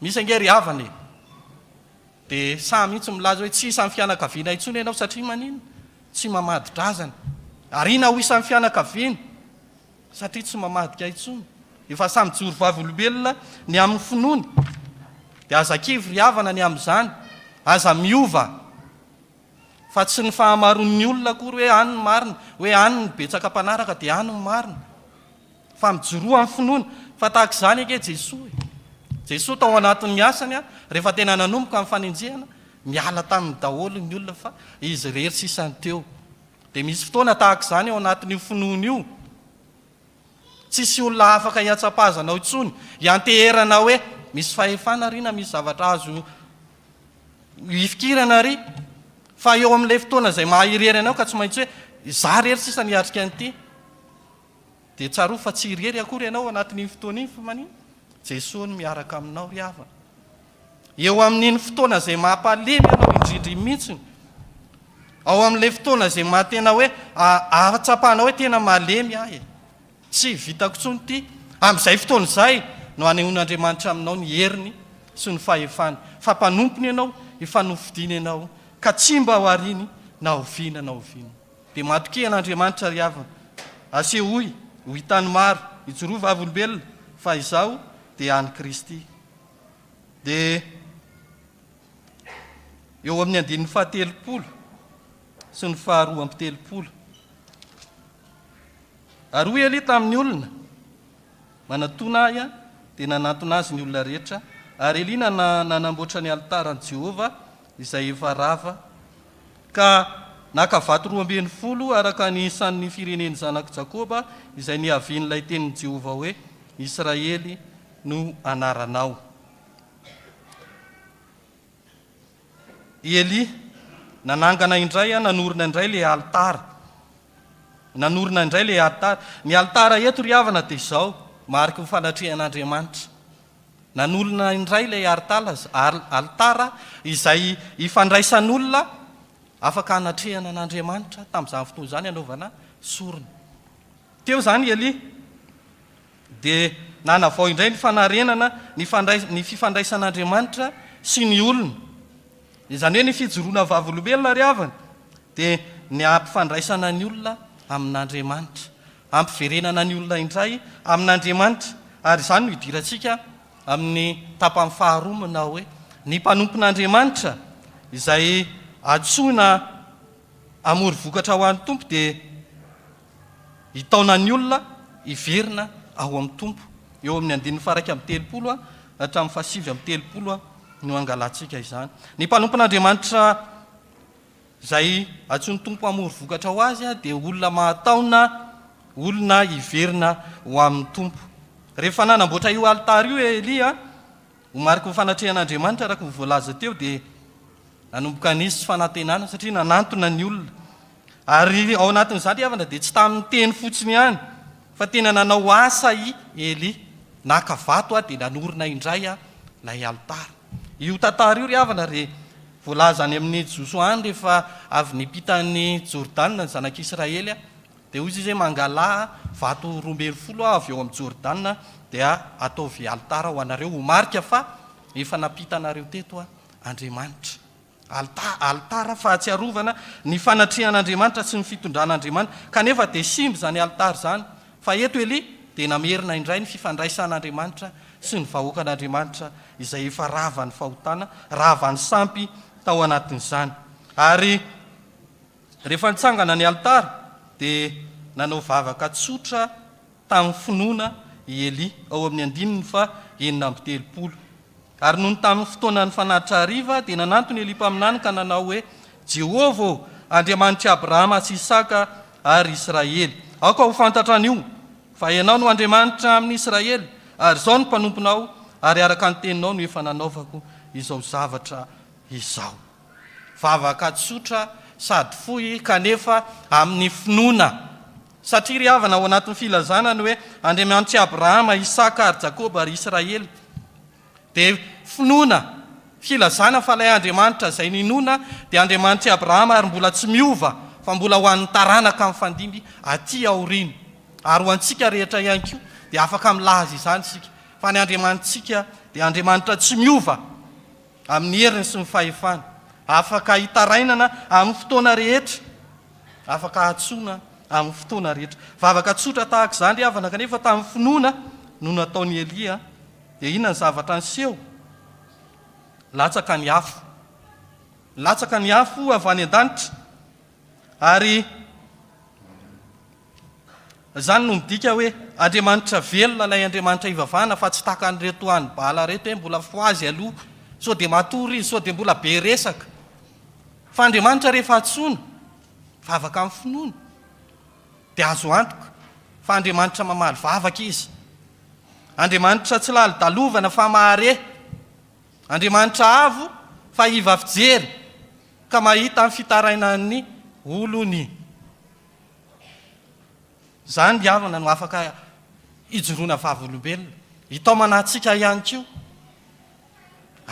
misy angery havana e, dia samy mihitsy milaza hoe tsy isan'ny fianakaviana intsony ianao satria manino tsy mamadi-drazana. Arina ho isan'ny fianakaviana satria tsy mamadika intsony. Efa samy joro vavolombelona ny amin'ny finoany, dia aza kivy ry havana ny amin'izany, aza miova, fa tsy ny fahamaron'ny olona akory hoe any ny marina, hoe any ny betsaka mpanaraka dia any ny marina, fa mijoroa amin'ny finoana. Fa tahaka izany ake Jesosy. Jesosy tao anatin'ny asany rehefa tena nanomboka amin'ny fanenjehana, miala tamin'ny daholo ny olona fa izy rery sisany teo. Dia misy fotoana tahaka izany ao anatin'io finoana io, tsisy olona afaka hiatsapazanao intsony, hianteherana hoe misy fahefana ry na misy zavatra azo hifikirana ry, fa eo amin'ilay fotoana izay mahairery anao ka tsy maintsy hoe za rery sisa niatrika an'ity, dia tsaro fa tsy irery akory ianao anatin'iny fotoana iny, fa manino Jesosy no miaraka aminao ry havana. Eo amin'iny fotoana izay mampalemy ianao indrindry mihitsiny, ao amin'ilay fotoana izay mahatena hoe atsapana hoe tena malemy ahy, tsy vitako intsony ity, amin'izay fotoana izay no anehoan'Andriamanitra aminao ny heriny sy ny fahefany. Fa mpanompony ianao, efa nofidiana ianao, ka tsy mba ho ariny na oviana na oviana. Dia matokian'Andriamanitra ry havana, aseho hoy ho hitany maro hijoroa vavolombelona, fa izao dia any Kristy. Dia eo amin'ny 130 sy ny 230. Ary hoy elia tamin'ny olona, manatona ahy dia nanantona azy ny olona rehetra, ary elia nanamboatra ny altaran'i Jehovah izay efa rava, ka naka vato 240 araka ny isan'ny fireneny zanak'i Jakoba, izay niavian'ilay tenin'i Jehovah hoe Israely no anaranao. Eli nanangana indray nanorina indray le altara, nanorina indray le altara. Ny altara eto ry havana dia izao mariky ny fanatrehan'Andriamanitra. Nanorina indray le altara izay ifandraisan'olona afaka hanatrehana an'Andriamanitra tamin'izany fotoana izany anaovana sorona. Teo zany Eli dia nanavao indray ny fanarenana ny fifandraisan'Andriamanitra sy ny olona. Izany hoe ny fijoroana vavolombelona ry havana dia ny ampifandraisana ny olona amin'Andriamanitra, ampiverenana ny olona indray amin'Andriamanitra. Ary izany no hidirantsika amin'ny tapany faharomana hoe ny mpanompon'Andriamanitra izay atsoina amory vokatra ho an'ny Tompo dia hitaona ny olona hiverina ao amin'ny Tompo. Eo amin'ny 130 hatramin'ny 730 no angalantsika izany. Ny mpanompon'Andriamanitra izay atsoin'ny Tompo amory vokatra ho azy dia olona mahataona, olona hiverina ho amin'ny Tompo. Rehefa nanamboatra io altara io Elia ho mariky ny fanatrehan'Andriamanitra araka ny voalaza teo, dia nanomboka nisy fanantenana satria nanantona ny olona. Ary ao anatin'izany ry havana dia tsy tamin'ny teny fotsiny ihany, fa tena nanao asa i Eli, naka vato dia nanorina indray ilay altara. Io tantara io ry havana re voalaza any amin'ny Josoany rehefa avy nipitan'ny Jordana ny zanak'Israely dia hoy izy mangala vato 20 avy eo amin'ny Jordana dia ataovy altara ho anareo ho marika fa efa napitanareo teto Andriamanitra. Altara fahatsiarovana ny fanatrehan'Andriamanitra sy ny fitondran'Andriamanitra, kanefa dia simba zany altara zany. Fa eto Eli dia namerina indray ny fifandraisan'Andriamanitra sy ny vahoakan'Andriamanitra izay efa rava ny fahotana, rava ny sampy tao anatin'izany. Ary rehefa nitsangana ny altara dia nanao vavaka tsotra tamin'ny finoana i Eli ao amin'ny 930. Ary noho tamin'ny fotoana ny fanatitra hariva dia nanantony Eli mpaminany ka nanao hoe Jehovah, Andriamanitra Abrahama sy Isaka ary Israely, aoka ho fantatra an'io fa ianao no Andriamanitra amin'ny Israely, ary izao no mpanomponao, ary araka ny teninao no efa nanaovako izao zavatra izao. Vavaka tsotra sady fohy kanefa amin'ny finoana satria ry havana ao anatin'ny filazana ny hoe Andriamanitra Abrahama, Isaka ary Jakoba ary Israely. Dia finoana filazana fa ilay Andriamanitra izay ninona dia Andriamanitra Abrahama ary mbola tsy miova fa mbola ho an'ny taranaka amin'ny fandimby aty aoriana. Ary ho antsika rehetra ihany koa dia afaka milaza izany isika fa ny Andriamanitsika dia Andriamanitra tsy miova amin'ny heriny sy ny fahefana, afaka hitarainana amin'ny fotoana rehetra, afaka hatsoina amin'ny fotoana rehetra. Vavaka tsotra tahaka izany ry havana, kanefa tamin'ny finoana no nataon'ny Elia dia inona ny zavatra niseho? Latsaka ny afo. Latsaka ny afo avy any an-danitra. Ary izany no midika hoe Andriamanitra velona ilay Andriamanitra ivavahana fa tsy taka an'ireto any bala reto hoe mbola foazy aloha, so dia matory izy, so dia mbola be resaka. Fa Andriamanitra rehefa atsoina, vavaka amin'ny finoana, dia azo antoka fa Andriamanitra mamaly vavaka izy. Andriamanitra tsy lali-dalovana fa mahare. Andriamanitra avo fa iva fijery ka mahita amin'ny fitarainan'ny olony. Izany havana no afaka hijoroana vavolombelona. Hitao manatsika ihany koa.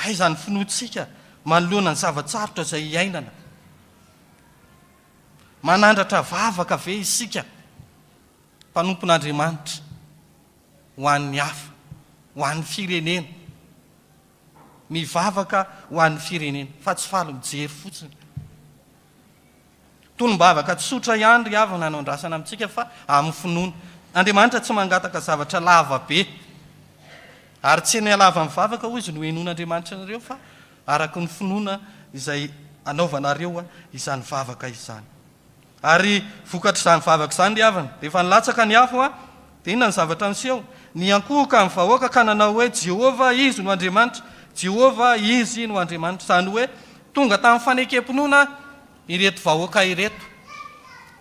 Izany finoantsika manoloana ny zavatsarotra izay iainana. Manandratra vavaka ve isika mpanompon'Andriamanitra ho an'ny hafa, ho an'ny firenena. Mivavaka ho an'ny firenena fa tsy falo mijery fotsiny. Tolombavaka tsotra ihany ry havana no andrasana amintsika fa amin'ny finoana. Andriamanitra tsy mangataka zavatra lava be. Ary tsy ny alava amin'ny vavaka hoy izy no henon'Andriamanitra anareo fa araka ny finoana izay anaovanareo izany vavaka izany. Ary vokatra izany vavaka izany ry havana, rehefa nilatsaka ny afo dia inona ny zavatra niseho? Niankohoka amin'ny vahoaka ka nanao hoe Jehova izy no Andriamanitra, Jehova izy no Andriamanitra. Izany hoe tonga tamin'ny fanekem-pinoana ireto vahoaka ireto,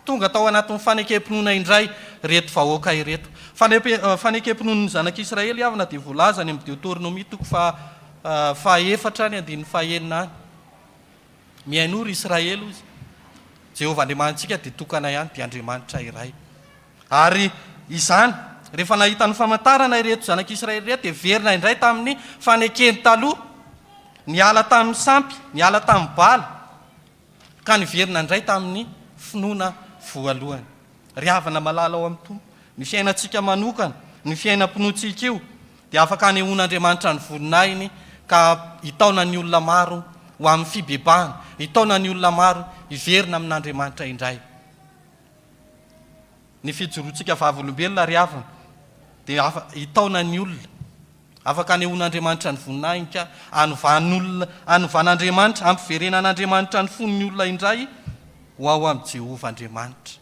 tonga tao anatin'ny fanekem-pinoana indray reto vahoaka ireto. Fanekem-pinoan'ny zanak'Israely havana dia voalaza any amin'ny Deutéronomie toko faha-4 ny andininy faha-9 any. Mihainory Israely izy, Jehova Andriamanitsika dia tokana ihany, dia Andriamanitra iray. Ary izany rehefa nahita ny famantarana ireto zanak'Israely ireto dia verina indray tamin'ny fanekeny taloha, niala tamin'ny sampy, niala tamin'ny bala, ka niverina indray tamin'ny finoana voalohany. Ry havana malala ao amin'ny Tompo, ny fiainantsika manokana, ny fiainam-pinoantsika io dia afaka hanehoan'Andriamanitra ny voninahiny ka hitaona ny olona maro ho amin'ny fibebahana, hitaona ny olona maro hiverina amin'Andriamanitra indray. Ny fijoroantsika vavolombelona ry havana dia hitaona ny olona, afaka hanehoan'Andriamanitra ny voninahiny ka hanovan'Andriamanitra, hampiverenan'Andriamanitra ny fon'ny olona indray ho ao amin'ny Jehova Andriamanitra.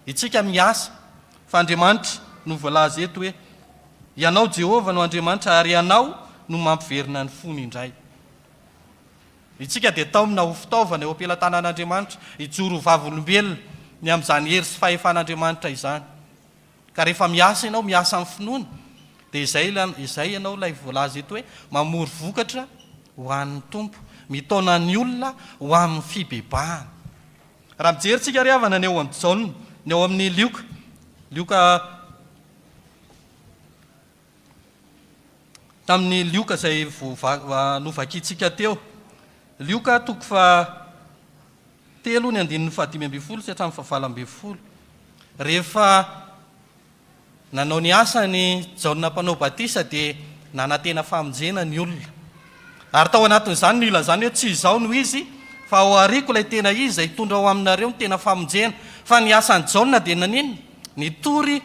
Itsika miasa fa Andriamanitra no voalaza eto hoe ianao Jehova no Andriamanitra ary ianao no mampiverina ny fony indray. Itsika dia taomina ho fitaovana eo am-pelantanan'Andriamanitra hijoro vavolombelona ny amin'izany hery sy fahefan'Andriamanitra izany. Ka rehefa miasa ianao, miasa amin'ny finoana, dia izay ianao ilay voalaza eto hoe mamory vokatra ho an'ny Tompo, mitaona ny olona ho amin'ny fibebahana. Raha mijerytsika ry havana ny eo amin'ny jaune, ny eo amin'ny lioka tamin'ny lioka izay novakitsika teo, lioka toko fa 3 ny andininy fa 5 sy hatramin'ny fa 20. Rehefa nanao ny asa ny jaune mpanao batisa dia nanantena famonjena ny olona. Ary tao anatin'izany no ilazany hoe tsy izao no izy fa ao ariako ilay tena izy izay tondra ao aminareo ny tena famonjena. Fa ny asan'ny jaune dia nanino? Nitory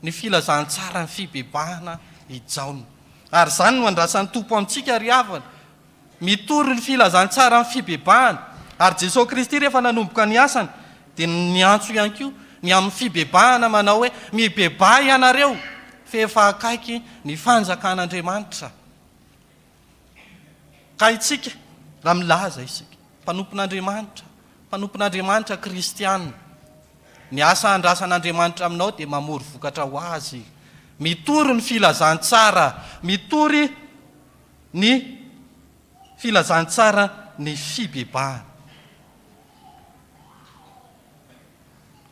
ny filazantsara ny fibebahana i jaune. Ary izany no andrasan'ny Tompo amintsika ry havana, mitory ny filazantsara ny fibebahana. Ary Jesosy Kristy rehefa nanomboka ny asany dia niantso ihany koa ny amin'ny fibebahana manao hoe mibebaha ianareo fa efa akaiky ny fanjakan'Andriamanitra. Ka itsika raha milaza isika mpanompon'Andriamanitra kristianina, ny asa andrasan'Andriamanitra aminao dia mamory vokatra ho azy, mitory ny filazantsara, mitory ny filazantsara ny fibebahana.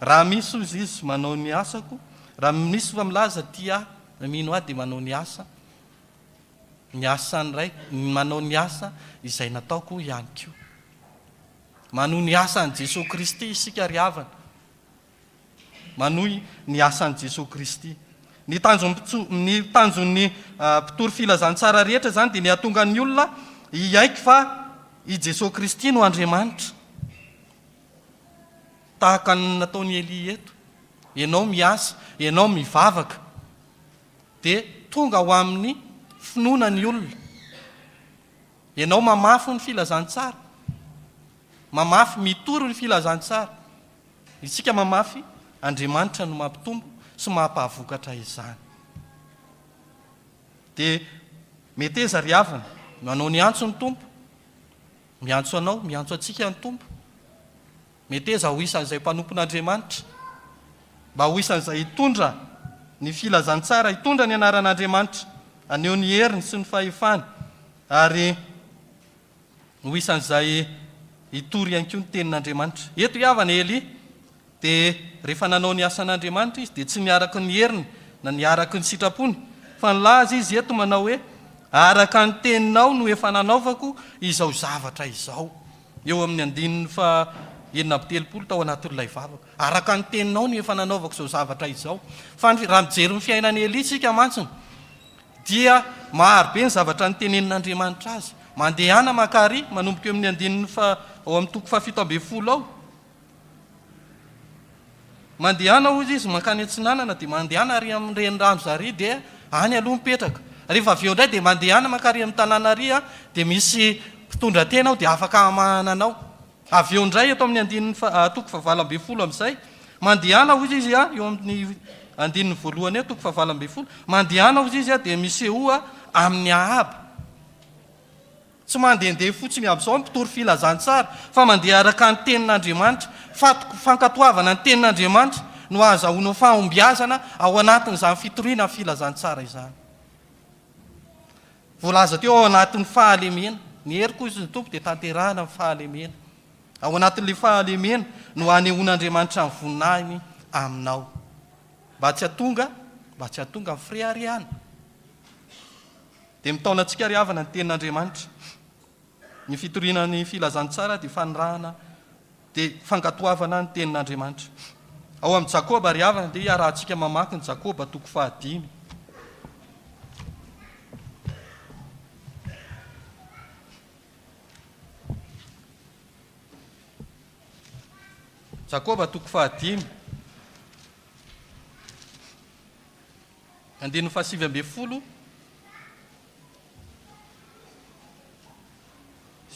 raha misy ozy izy manao ny asako, raha misy fa milaza tia mino ahy dia manao ny asa, ny asany ray manao ny asa izay nataoko ihany koa. Manohy ny asan'i Jesosy Kristy isika ry havana, manohy ny asan'i Jesosy Kristy. Ny tanjon'ny mpitory filazantsara rehetra zany dia ny hatonga ny olona hiaiky fa i Jesosy Kristy no Andriamanitra. Tahaka ny nataony Elia eto, ianao miasa, ianao mivavaka, dia tonga ho amin'ny finoana ny olona. Ianao mamafy ny filazantsara, mamafy mitory ny filazantsara. Isika mamafy, Andriamanitra no mampitombo sy mampahavokatra izany. Dia mety eza ry havana, manao ny antso ny tompo, miantso anao, miantso atsika ny tompo. Mety eza ho isan'izay mpanompon'Andriamanitra, mba ho isan'izay hitondra ny filazantsara, hitondra ny anaran'Andriamanitra aneo ny heriny sy ny fahefany, ary ho isan'izay hitory ihany koa ny tenin'Andriamanitra. Eto havana Elia dia rehefa nanao ny asan'Andriamanitra izy dia tsy niaraka ny heriny na niaraka ny sitrapony, fa nilaza izy eto manao hoe araka ny teninao no efa nanaovako izao zavatra izao. Eo amin'ny 9:70 tao anatin'ilay vavaka, araka ny teninao no efa nanaovako izao zavatra izao. Fa raha mijery ny fiainan'ny Elia tsika mantsiny dia maro be ny zavatra nytenenin'Andriamanitra azy. Mandehana makary manomboka eo amin'ny ao amin'ny toko 7 ao. Mandehana hozy izy mankany antsinanana dia mandehana ary amin'ny renirano zary dia any aloha mipetraka. Rehefa avy eo indray dia mandehana makary amin'ny tanàna ary dia misy mpitondra tena ao dia afaka hamananao. Avy eo indray eto amin'ny toko 9 amin'izay mandehana hozy izy eo amin'ny 9 toko 9 mandehana hozy izy dia miseho amin'ny Ahaba. Tsy mandehandeha fotsiny amin'izao mpitory filazantsara, fa mandeha araka ny tenin'Andriamanitra. Fankatoavana ny tenin'Andriamanitra no azahoana fahombiazana ao anatin'izany fitoriana filazantsara izany. Voalaza teo ao anatin'ny fahalemena, ny hery koa izy ny tompo dia tanterahana amin'ny fahalemena. Ao anatin'ilay fahalemena no hanehoan'Andriamanitra ny voninahiny aminao, mba tsy hatonga ny firiariana. Dia mitaona antsika ry havana ny tenin'Andriamanitra. Ny fitoriana ny filazantsara dia fanirahana dia fankatoavana ny tenin'Andriamanitra. Ao amin'ny Jakoba ry havana dia iarahantsika mamaky ny Jakoba toko 5. Jakoba toko 5. Andininy 7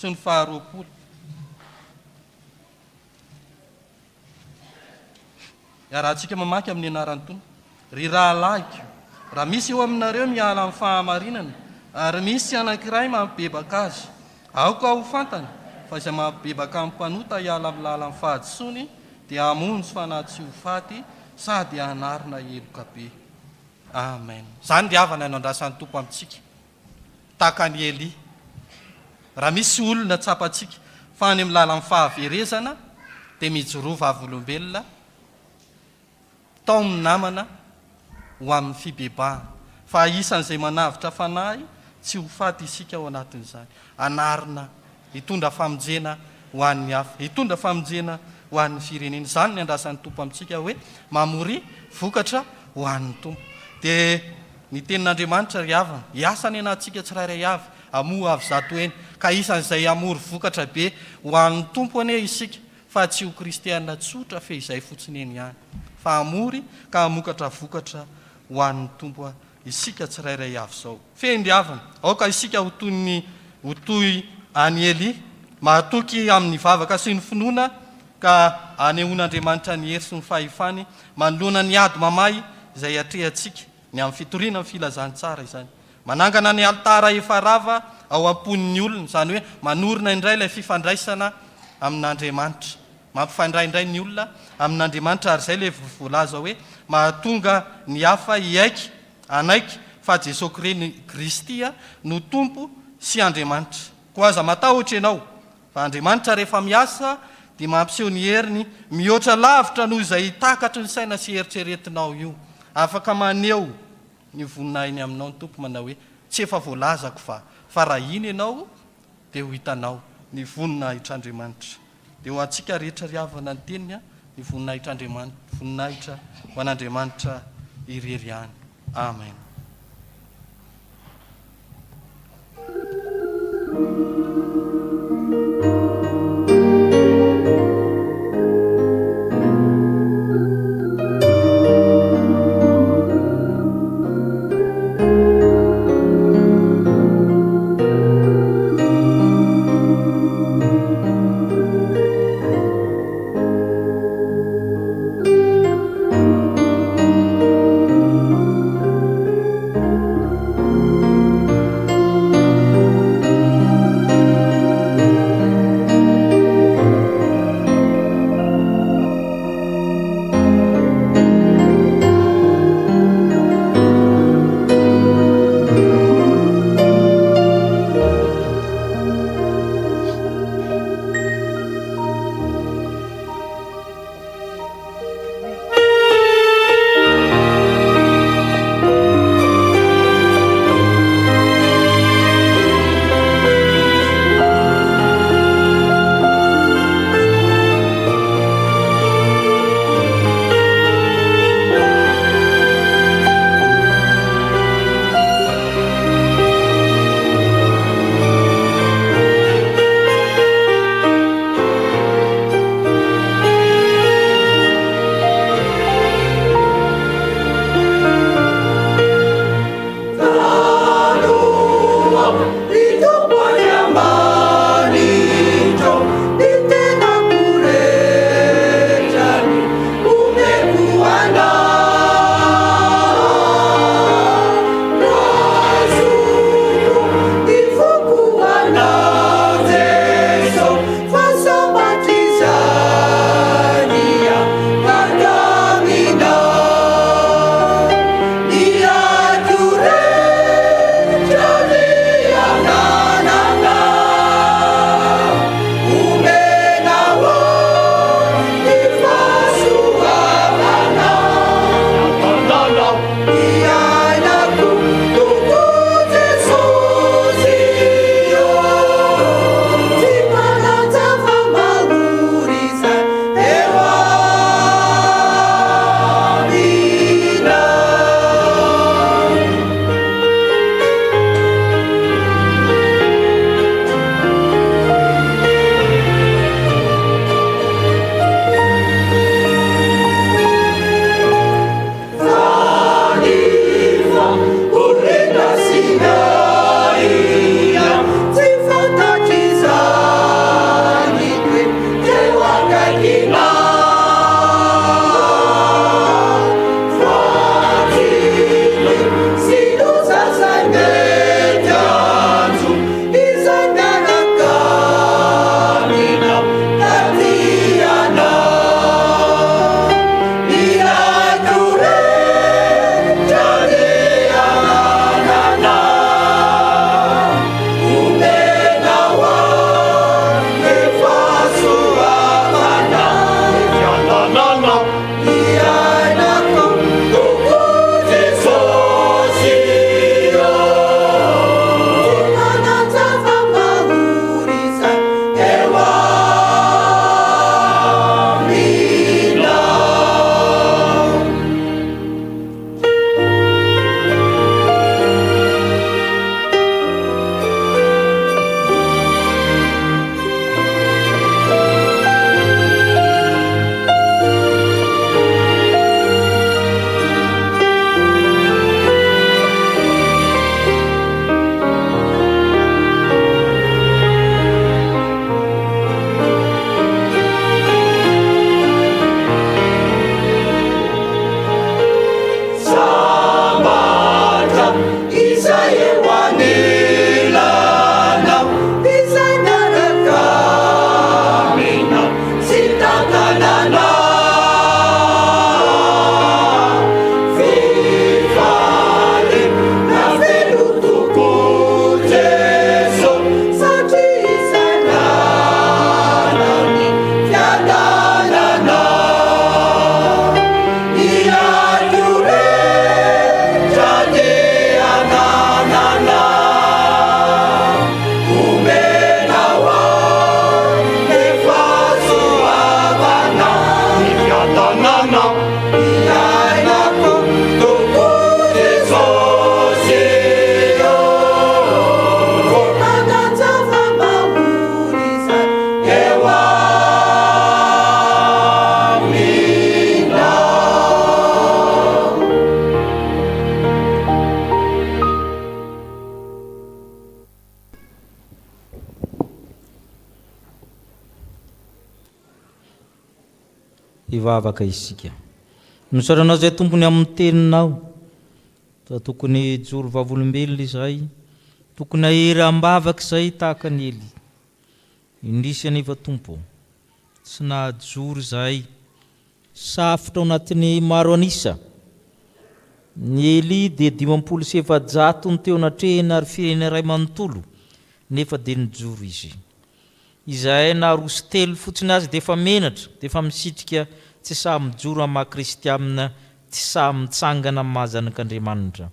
sy ny 20. Iarahantsika mamaky amin'ny anarany tony. Ry rahalahiko, raha misy eo aminareo miala amin'ny fahamarinana, ary misy anankiray mampibebaka azy, aoka ho fantany fa izay mampibebaka amin'ny mpanota hiala amin'ny lalan'ny fahadisoany dia hamonjy fa na tsy ho faty sady hanarina eloka be. Amen. Zany ry havana no andrasan'ny tompo amintsika, tahaka ny Elia. Raha misy olona tsapantsika fa any amin'ny lalan'ny fahaverezana dia mijoroa vavolombelona, tao amin'ny namana ho amin'ny fibebahana, fa isan'izay manavitra fanahy tsy ho faty isika ao anatin'izany. Anarina hitondra famonjena ho an'ny hafa, hitondra famonjena ho an'ny firenena. Izany ny andrasan'ny tompo amintsika hoe mamoria vokatra ho an'ny tompo. Dia ny tenin'Andriamanitra ry havana, hiasa ny anatsika tsirairay avy, amoa avy zato eny, ka isan'izay amory vokatra be ho an'ny tompo ane isika, fa tsy ho kristianina tsotra fe izay fotsiny eny ihany, fa amory ka hamokatra vokatra ho an'ny tompo isika tsirairay avy zao. Feny ry havana, aoka isika ho toy any Elia, mahatoky amin'ny vavaka sy ny finoana ka hanehoan'Andriamanitra ny hery sy ny fahefany manoloana ny ady mamay izay atrehantsika ny amin'ny fitoriana ny filazantsara izany. Manangana ny altara efa rava ao am-ponin'ny olona, izany hoe manorina indray ilay fifandraisana amin'Andriamanitra, mampifandray indray ny olona amin'Andriamanitra, ary izay ilay voalaza hoe mahatonga ny hafa hiaiky anaiky fa Jesosy Kristy no tompo sy Andriamanitra. Koa aza matahotra ianao fa Andriamanitra rehefa miasa dia mampiseho ny heriny mihoatra lavitra noho izay takatry ny saina sy eritreretinao io. Afaka maneho ny voninahiny aminao ny tompo manao hoe tsy efa voalazako fa raha iny ianao dia ho hitanao ny voninahitr'Andriamanitra. Dia ho antsika rehetra riavana ny teniny ny voninahitr'Andriamanitra, voninahitra ho an'Andriamanitra irery ihany. Amen. hivavaka isika. Misaoranao zay tompony amin'ny teninao. Tokony joro vavolombelona izay. Tokony ahery ambavaka izay tahaka ny Ely. Indrisy aniva Tompo. Tsy nahajoro izay. Safotra ao anatin'ny maro anisa. Ny Ely dia 57 ny teo anatrehina ary firenena iray manontolo. Nefa dia nijoro izy. Izay na roso telo fotsiny azy dia efa menatra, dia efa misitrika tsy saha mijoro amin'ny maha-kristianina, tsy saha mitsangana amin'ny mahazanak'Andriamanitra.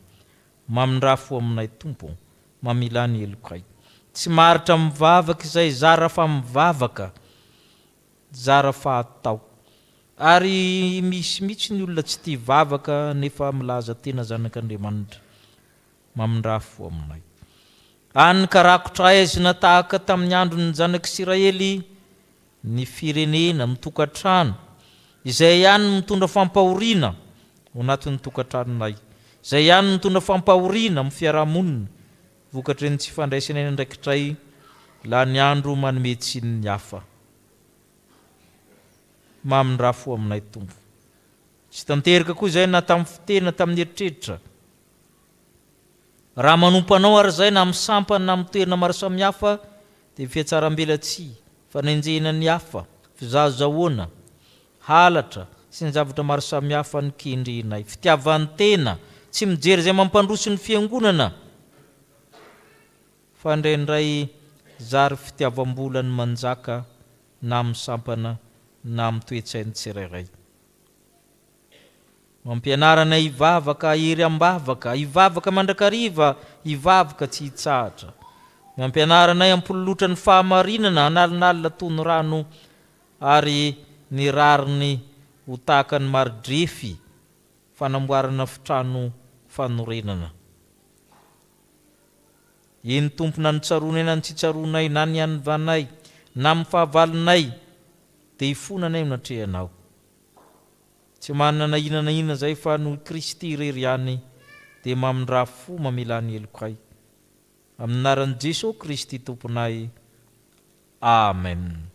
Mamindrafo aminay Tompo, mamila ny Elokay. Tsy maritra mivavaka izay, zara fa mivavaka, zara fa atao. Ary misy mihitsy ny olona tsy tia vavaka nefa milaza tena zanak'Andriamanitra. Mamindrafo aminay. Any karakotra aizina tahaka tamin'ny andron'ny zanak'Isiraely, ny firenena mitokantrano, izay ihany mitondra fampahoriana ao anatin'ny tokantranonay. Izay ihany mitondra fampahoriana amin'ny fiarahamonina, vokatra ny tsy fandraisana ndraikitray, la ny andro manome tsiny ny hafa. Mamindrafo aminay Tompo. Tsy tanteraka koa izay na tamin'ny fitena tamin'ny eritreritra. Raha manompo anao ary izay na amin'ny sampana na amin'ny toerana maro samihafa, dia fiatsaram-belatsihy, fanenjehana ny hafa, fizahazahoana, halatra, sy ny zavatra maro samihafa ny kendrenay. Fitiavan'ny tena, tsy mijery izay mampandroso ny fiangonana. Fa indraindray zary fitiavam-bola ny manjaka na amin'ny sampana na amin'ny toe-tsainy tsirairay. Mampianarana hivavaka ahery ambavaka, hivavaka mandrakariva, hivavaka tsy hitsahatra. Mampianaranay ampololotra ny fahamarinana, analinalina toy ny rano, ary ny rariny ho tahaka ny maridrefy, fanamboarana fitrano fanorenana. Eny Tompona ny tsarona ena ny tsy tsaronay, na ny anovanay, na amin'ny fahavalonay, dia hifonanay natrehanao. Tsy manana inana zay fa no Kristy irery ihany, dia mamindrafo mamela ny Elokay. Amin'ny anaran'i Jesosy Kristy Tomponay. Amen.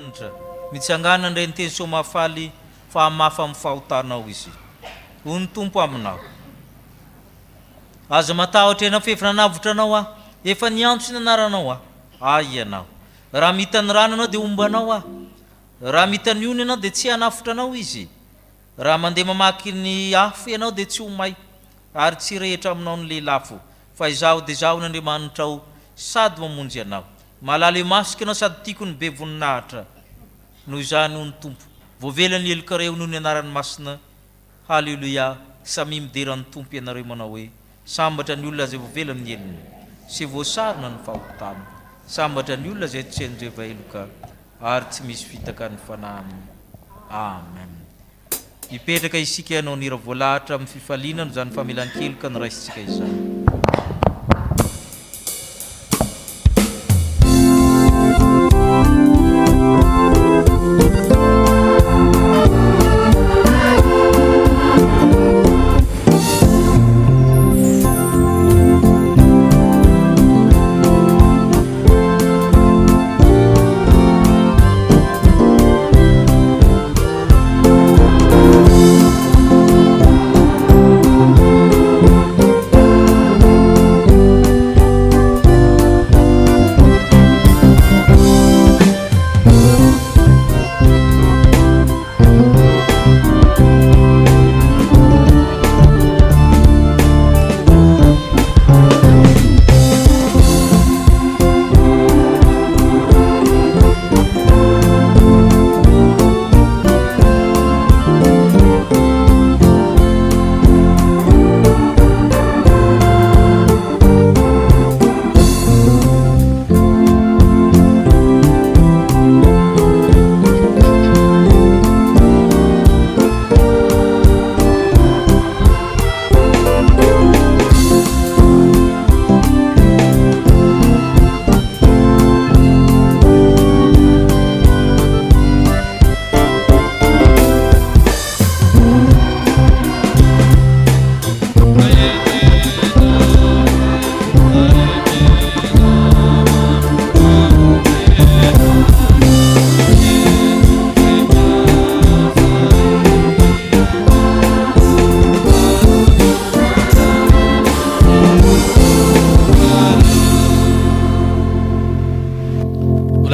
Andriamanitra mitsangana indray ny teny soamafaly fa mafa amin'ny fahotanao izy. Hoy ny Tompo aminao. Aza matahotra ianao fefina navotranao aho, efa niantso ny anaranao aho. Ay ianao. Raha mita ny rano anao dia ombanao aho. Raha mita ny ony ianao dia tsy hanafotranao izy. Raha mandeha mamaky ny afo ianao dia tsy homay, ary tsy rehetra aminao ny lelafo. Fa izaho dia izaho n'Andriamanitra ao, sady mamonjy ianao. Mahalala masika ianao sady tiako ny be voninahitra. Noho izany hoy ny Tompo. Voavelany elokareo noho ny anaran'ny masina. Halleluia. Samy mideran'ny Tompo ianareo manao hoe sambatra ny olona izay voavelany ny elony sy voasarona ny fahotana. Sambatra ny olona izay tsy andreva eloka ary tsy misy fitaka ny fanahany. Amen. Ipetraka isika ianao nira voalahatra amin'ny fifaliana no izany famelan-keloka ny raisitsika izany.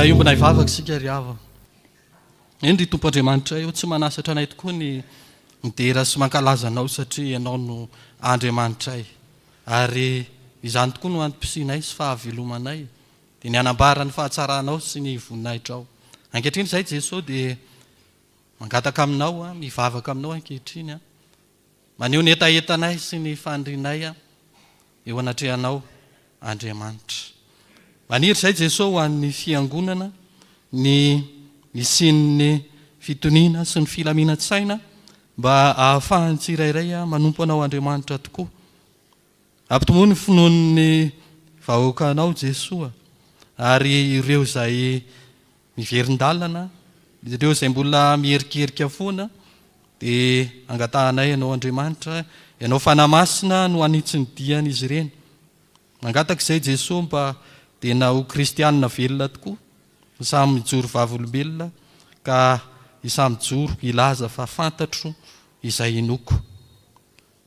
Iombona ivavaka sika ry hava. Endry Tompo Andriamanitra io tsy manasatra anay tokoa ny midera sy mankalaza anao satria ianao no Andriamanitray. Ary izany tokoa no antom-pisinay sy fahavelomanay dia ny anambara ny fahatsaranao sy ny voninahitra ao. Ankehitriny izay Jesosy dia mangataka aminao, mivavaka aminao ankehitriny, maneho ny etaetanay sy ny fandrinay eo anatrehanao Andriamanitra. Maniry izay Jesosy ho an'ny fiangonana, ny isian'ny fitoniana sy ny filaminan-tsaina mba ahafahany tsirairay manompo anao Andriamanitra tokoa. Ampitomony finoan'ny vahoaka anao Jesosy, ary ireo izay miverin-dalana, ireo izay mbola miherikerika foana, dia angatahanay ianao Andriamanitra, ianao fanamasina no anitsy ny dian'izy ireny. Mangataka izay Jesosy mba tena ho kristianina velona tokoa, samy mijoro vavolombelona, ka isamy mijoro ilaza fa fantatro izay inoko.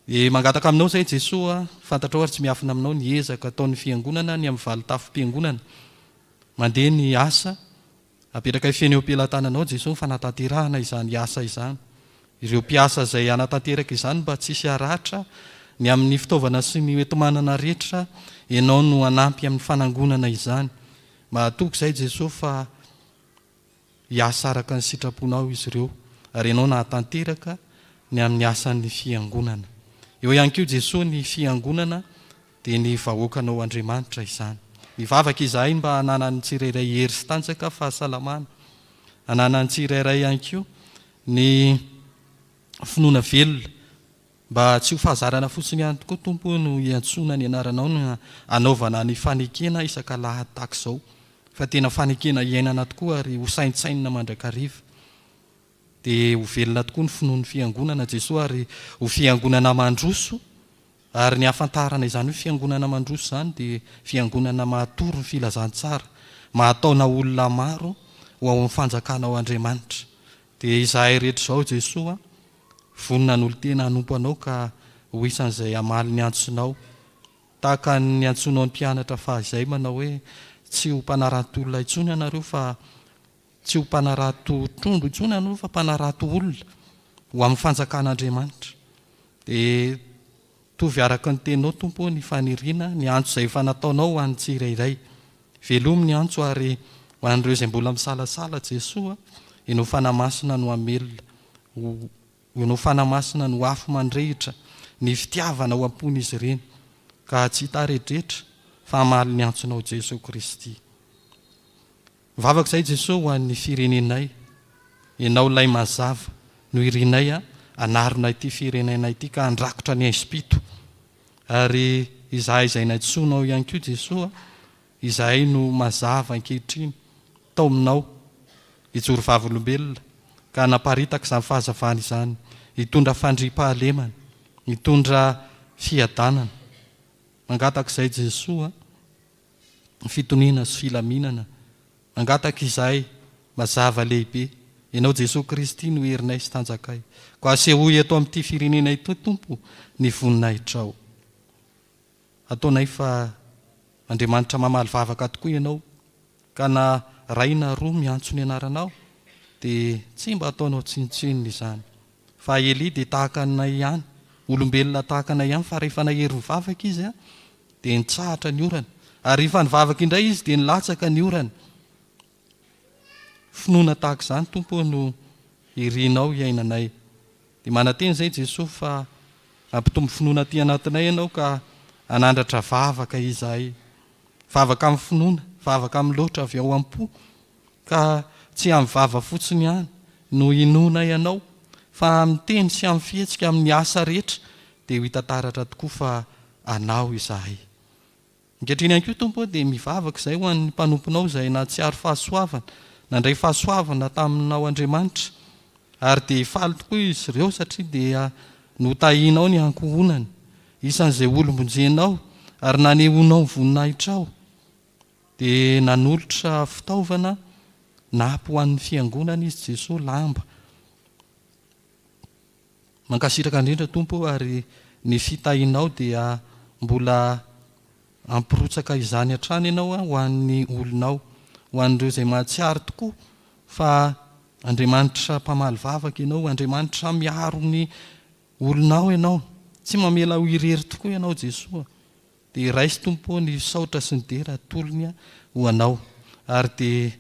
Mangataka aminao izay Jesosy, fantatrao ary tsy miafina aminao ny ezaka ataon'ny fiangonana ny amin'ny valitafim-piangonana. Mandeha ny asa, apetraka ifeny eo am-pelantananao Jesosy fanatanterahana izany asa izany. Ireo mpiasa izay anatanteraka izany mba tsisy aratra ny amin'ny fitaovana sy ny etomanana rehetra, ianao no anampy amin'ny fanangonana izany. Mahatoky izay Jesosy fa hiasa araka ny sitraponao izy ireo, ary ianao nahatanteraka ny amin'ny asan'ny fiangonana. Eo ihany koa Jesosy ny fiangonana dia ny vahoakanao Andriamanitra izany. Mivavaka izahay mba hananany tsirairay hery sy tanjaka fahasalamana, hananany tsirairay ihany koa ny finoana velona, mba tsy ho fahazarana fotsiny ihany tokoa Tompo no hiantsona ny anaranao no anaovana ny fanekena isaka lahady izao, fa tena fanekena iainana tokoa ary ho saintsainina mandrakariva. Dia ho velona tokoa ny finoan'ny fiangonana Jesosy, ary ho fiangonana mandroso, ary ny ahafantarana izany hoe fiangonana mandroso izany dia fiangonana mahatoro ny filazantsara, mahataona olona maro ho ao amin'ny fanjakanao Andriamanitra. Dia izahay rehetra izao Jesosy vonina n'olo tena hanompo anao ka ho isan'izay hamaly ny antsonao. Tahaka ny antsonao ny mpianatra fa izay manao hoe tsy ho mpanarato-olona intsony ianareo fa tsy ho mpanarato-trondro intsony ianareo fa mpanarato-olona ho amin'ny fanjakan'Andriamanitra. Dia tovy araka ny teninao Tompo ny faniriana, ny antso izay efa nataonao ho an'ny tsirairay. Velomy ny antso ary ho an'ireo izay mbola misalasala Jesosy, ianao fanamasina no hamelona, ianao fanamasina no afo mandrehitra ny fitiavana ho am-pon'izy ireny, ka tsy hitarehetra fa hamaly ny antsonao Jesosy Kristy. Mivavaka izay Jesosy ho an'ny firenenay, ianao ilay mazava no irinay anarona ity firenenay ity ka handrakotra ny Espito. Ary izahay izay naitsonao ihany koa Jesosy, izahay no mazava ankehitriny tao aminao ijoro vavolombelona ka naparitaka izany fahazavana izany, hitondra fandriam-pahalemana, hitondra fiadanana. Mangataka izay Jesosy fitoniana sy filaminana, mangataka izay mazava lehibe, ianao Jesosy Kristy no herinay sy tanjakay, ko asehoy ato amin'ity firenenay ito Tompo ny voninahitrao. Ataonay fa Andriamanitra mamaly vavaka tokoa ianao, ka na ray na roa miantso ny anaranao dia tsy mba ataonao tsinitsinina izany. Fa Eli dia tahaka anay ihany, olombelona tahaka anay ihany, fa rehefa nahery mivavaka izy dia nitsahatra ny orana, ary rehefa nivavaka indray izy dia nilatsaka ny orana. Finoana tahaka izany Tompo no irinao iainanay. Dia mananteny izay Jesosy fa ampitombo finoana aty anatinay ianao ka anandratra vavaka izahay, vavaka amin'ny finoana, vavaka amin'ny loatra avy ao am-po, ka tsy amin'ny vava fotsiny ihany no inona ianao, fa amin'ny teny sy amin'ny fihetsika, amin'ny asa rehetra dia ho hitantaratra tokoa fa anao izahay. Ankehitriny ihany koa Tompo dia mivavaka izay ho an'ny mpanomponao izay na tsy ary fahasoavana, nandray fahasoavana taminao Andriamanitra, ary dia faly tokoa izy ireo satria dia notahinao ny ankohonany, isan'izay olombonjenao ary nanehoanao voninahitrao, dia nanolotra fitaovana napy ho an'ny fiangonana izy Jesosy lamba. Mankasitraka indrindra Tompo, ary ny fitahinao dia mbola ampirotsaka izany hatrany ianao ho an'ny olonao, ho an'ireo izay mahatsiaro tokoa fa Andriamanitra mpamaly vavaka ianao, Andriamanitra miaro ny olonao ianao, tsy mamela ho irery tokoa ianao Jesosy. Dia raisy Tompo ny saotra sy ny dera tolony ho anao, ary dia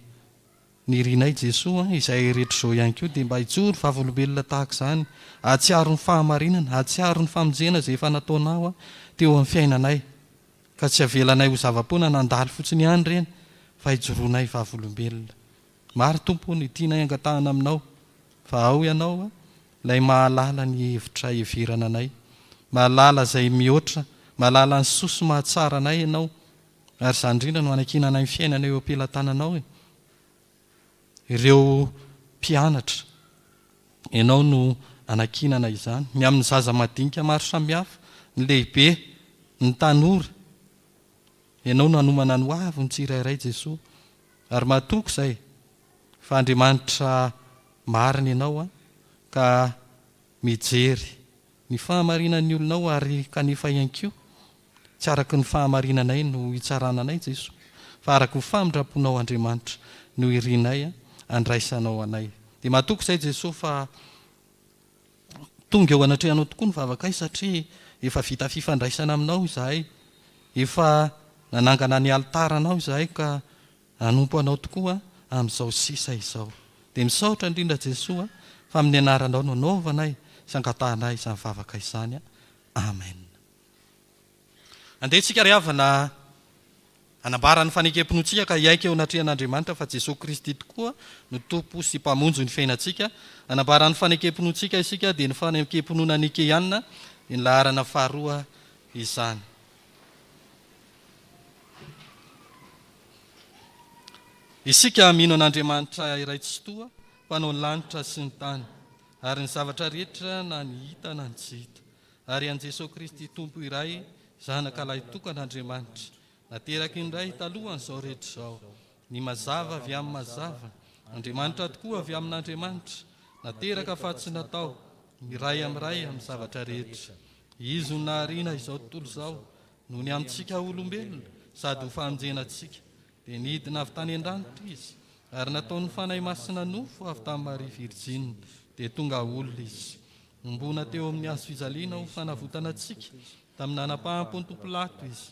ny rinay Jesosy izay rehetra izao ihany koa dia mba hijoro vavolombelona tahaka izany, hatsiaro ny fahamarinana, hatsiaro ny famonjena izay efa nataonao teo amin'ny fiainanay, ka tsy avelanay ho zava-poana nandalo fotsiny ihany ireny, fa hijoroanay vavolombelona. Maro Tompo ny tianay angatahana aminao, fa ao ianao ilay mahalala ny hevitra heverana anay, mahalala izay mihoatra, mahalala ny soa sy mahatsara anay ianao, ary izany indrindra no anakinanay ny fiainana eo am-pelantananao. Ireo mpianatra, ianao no anakinana izany, ny amin'ny zaza madinika maro samihafa, ny lehibe, ny tanora, ianao no hanomana ny hoavy ny tsirairay Jesosy, ary mahatoky izay fa Andriamanitra marina ianao ka mijery ny fahamarinan'ny olonao, ary kanefa ihany koa tsy araka ny fahamarinanay no hitsarananay Jesosy, fa araka ny famindraponao Andriamanitra no irinay andraisanao anay. Dia mahatoky izay Jesosy fa tonga eo anatrehanao tokoa ny vavakay, satria efa vita fifandraisana aminao izahay, efa nanangana ny altaranao izahay ka hanompo anao tokoa amin'izao sisa izao. Dia misaotra indrindra Jesosy fa amin'ny anaranao no anaovanay sy angatahanay izany vavaka izany. Amen. Andehantsika ry havana hanambara ny fanekempontsika ka hiaika eo anatrehan'Andriamanitra fa Jesosy Kristy tokoa no tompo sy mpamonjo ny fiainantsika. Hanambara ny fanekempontsika isika dia ny fanekemponona Nikeana, ny laharana faharoa izany. Isika mino an'Andriamanitra iray tsy toa, mpanao ny lanitra sy ny tany, ary ny zavatra rehetra na ny hita na ny tsy hita, ary an' Jesosy Kristy Tompo iray, zanaka lahy tokan'Andriamanitra, nateraky indray talohan'izao rehetra izao, ny mazava avy amin'ny mazava, Andriamanitra tokoa avy amin'Andriamanitra, nateraka fa tsy natao, miray amiray amin'ny zavatra rehetra. Izy no nahariana izao tontolo izao noho ny amintsika olombelona sady ho famonjenantsika. Dia nidina avy tany an-danitra izy, ary nataony fanahy masina nofo avy tamin'ny Maria Virjine, dia tonga olona izy. Ombona teo amin'ny hazo fijaliana ho fanavotana antsika, tamin'ny nanapaham-pony Tompilato izy.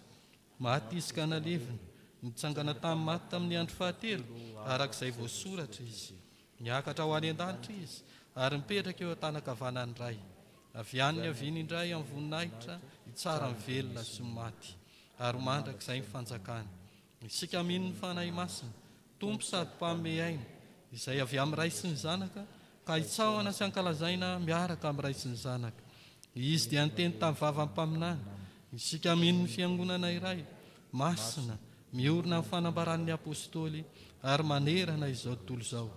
Maty izy ka nalevina, nitsangana tamin'ny maty tamin'ny andro fahatelo, arak'izay voasoratra izy. Niakatra ho any an-danitra izy, ary mipetraka eo an-tanakavanany iray. Avy any ny aviany indray amin'ny voninahitra, tsara mivelona sy maty, ary mandrak'izay ny fanjakany. Isika mino ny fanahy masina, Tompo sady mpamehy aina, izay avy amin'ny Ray sy ny Zanaka, ka hitsaoana sy ankalazaina miaraka amin'ny Ray sy ny Zanaka. Izy dia niteny tamin'ny vavany mpaminany. Isika mino ny fiangonana iray, masina, miorina amin'ny fanambaran'ny apôstôly, ary manerana izao tontolo izao.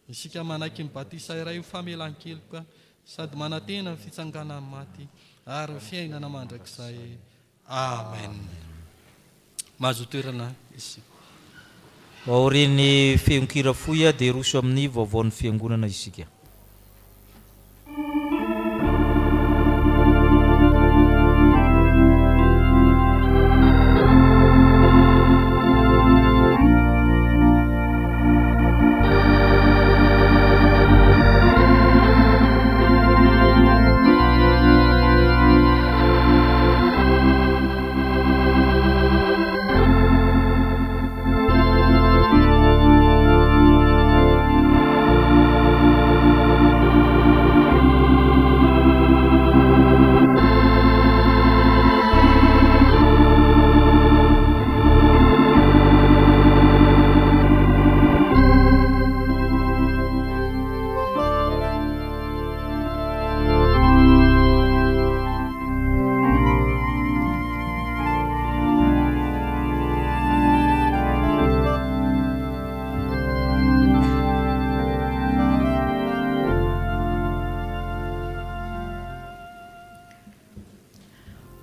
Isika manaiky mibatisa iray ho famelan-keloka, sady manantena ny fitsanganan'ny maty, ary ny fiainana mandrakizay. Amen. Mahazo toerana isika. Aorian'ny feonkira foya dia roso amin'ny vaovaon'ny fiangonana isika.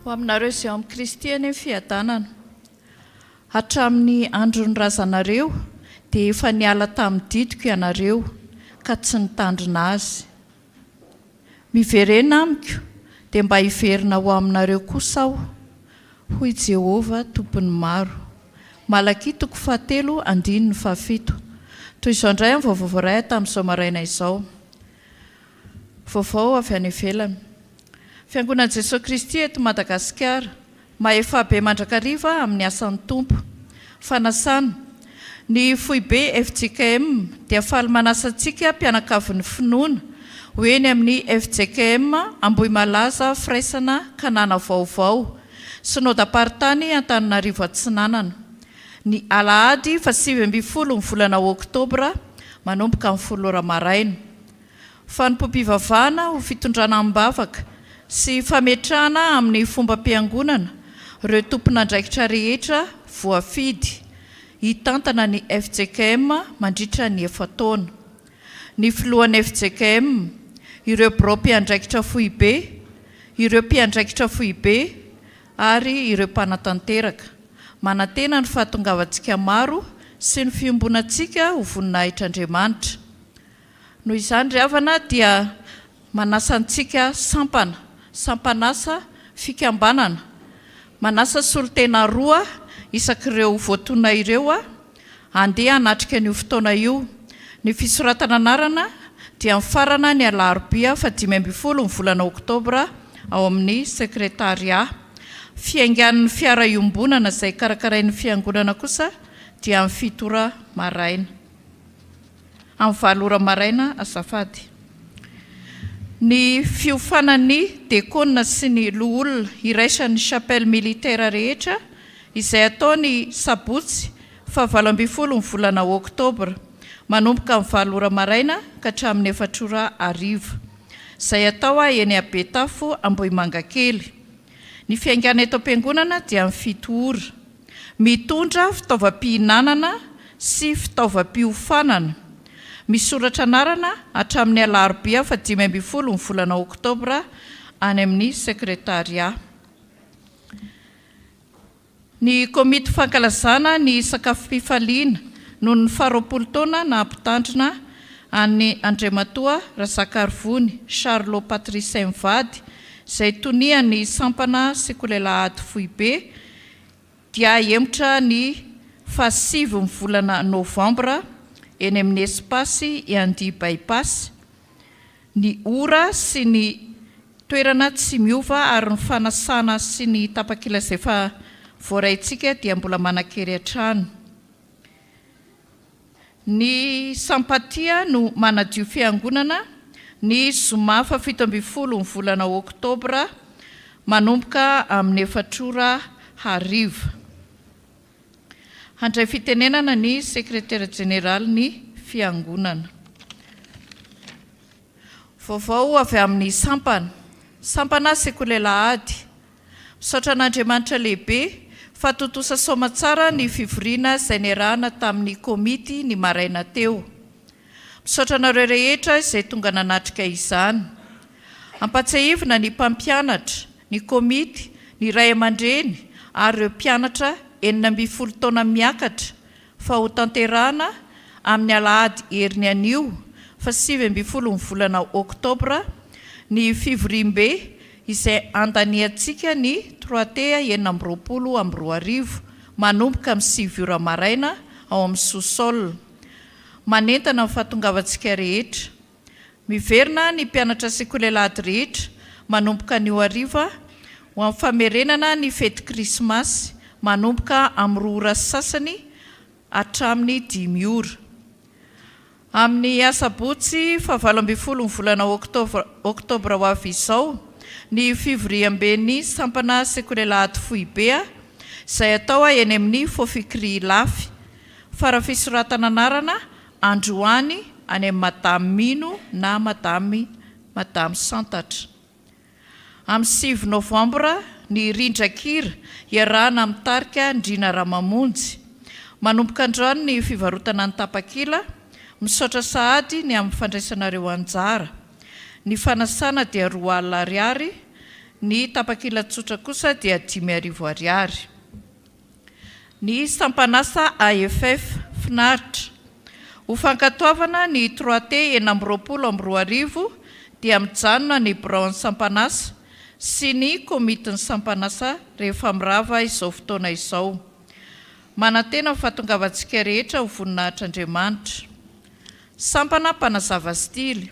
Ho aminareo izay amin'ny Kristy any fiadanana, hatramin'ny andron'ny razanareo dia efa niala tamin'ny didiko ianareo ka tsy nitandrina azy. Miverena amiko dia mba hiverina ho aminareo kosa aho, hoy Jehovah tompony maro. Malaki 7:7. Toy izao indray amin'ny vaovao iray tamin'izao maraina izao. Vaovao avy any ivelany. Fiangonan'i Jesosy Kristy eto Madagasikara, mahefabe mandrakariva amin'ny asan'ny Tompo. Fanasana. Ny foibe 𝗧𝗥𝗜𝗜 dia faly manasa antsika mpianakavin'ny finoana, hoeny amin'ny 𝗧𝗥𝗜𝗜 amboy malaza firaisana kanana vaovao, synodam-paritany Antananarivo Atsinanana. Ny alahady 7 volana Oktobra manomboka amin'ny 10 maraina. Fanompom-pivavahana ho fitondrana am-bavaka sy fametrahana amin'ny fomba-piangonana ireo tompon'andraikitra rehetra voafidy hitantana ny 𝗧𝗥𝗜𝗜 mandritra ny 9 taona. Ny filohan'ny 𝗧𝗥𝗜𝗜, ireo mpiandraikitra foibe, ireo mpiandraikitra foibe ary ireo mpanatanteraka, manantena ny fahatongavantsika maro sy ny fiombonantsika ho voninahitr'Andriamanitra. Noho izany ry havana dia manasa antsika sampanasa fikambanana, manasa solotena 2 isak'ireo voatona ireo andeha hanatrika an'io fotoana io. Ny fisoratana anarana dia mifarana ny alarobia 15 volana Oktobra ao amin'ny sekretariat. Fiaingan'ny fiara iombonana izay karakarain'ny fiangonana kosa dia amin'ny 7 maraina. Amin'ny 7 maraina azafady. Ny fiofanan'ny dekona sy ny loholona iraisan'ny chapelle militaire rehetra izay ataony sabotsy 17 volana Oktobra manomboka amin'ny 7 maraina ka hatramin'ny 4 izay atao eny Betafo Ambohimangakely. Ny fiaingana eto am-piangonana dia amin'ny 7 mitondra fitaovam-pihinanana sy fitaovam-piofanana. Misoratra anarana hatramin'ny alarobia 15 volana Oktobra any amin'ny sekretariat. Ny komity fankalazana ny sakafom-pifaliana noho ny 20 taona na ampitandrina any Andriamatoa Razakarivony Charlot Patricien Mivady izay toniany sampana Sekolelahady Foibe dia emotra ny 7 ny volana Novambra eny amin'ny espasy Iandy bypass. Ny ora sy ny toerana tsy miova ary ny fanasana sy ny tapakila izay efa voaraintsika dia mbola manan-kery hatrany. Ny Sampatia no manadio fiangonana ny zoma 17 ny volana Oktobra manomboka amin'ny 4:00. Handray fitenenana ny sekretera jeneraly ny fiangonana. Vaovao avy amin'ny sampana Sekolelahady. Misaotra an'Andriamanitra lehibe fa totosa soma tsara ny fivoriana izay niarahana tamin'ny komity ny maraina teo. Misaotra anareo rehetra izay tonga nanatrika izany. Ampatsiahivina ny mpampianatra, ny komity, ny ray aman-dreny ary ireo mpianatra 12 taona miakatra fa ho tanterahana amin'ny alahady heriny anio fa 7 ny volana Oktobra ny fivoriam-be izay andaniantsika ny 3:22 manomboka amin'ny 7 maraina ao amin'ny sous-sol. Manentana ny fahatongavantsika rehetra. Miverina ny mpianatra Sekolelahady rehetra manomboka ny 15:00 ho amin'ny famerenana ny fety Krismasy manomboka amin'ny 2 ora sasany hatramin'ny 5 ora. Amin'ny asabotsy 17 ny volana Oktobra ho avy izao ny fivoriam-ben'ny sampana Sekolelahady Foibe izay atao eny amin'ny Fofikry Lafy. Farafisoratana anarana androany any amin'ny Madame Mino na Madame Santatra. Amin'ny 7 Novambra ny rindrakira iarahana amin'ny tarika Ndrina Ramamonjy. Manomboka androany ny fivarotana ny tapakila. Misaotra sahady ny amin'ny fandraisanareo anjara. Ny fanasana dia 2 alina ariary, ny tapakila tsotra kosa dia 5 ariary. Ny sampanasa AFF finaritra. Ho fankatoavana ny 3T 2022 dia mijanona ny birao sampanasa sy ny komitiny sampanasa rehefa mirava izao fotoana izao. Manantena ny fahatongavantsika rehetra ho voninahitr'Andriamanitra. Sampana mpanazava stily.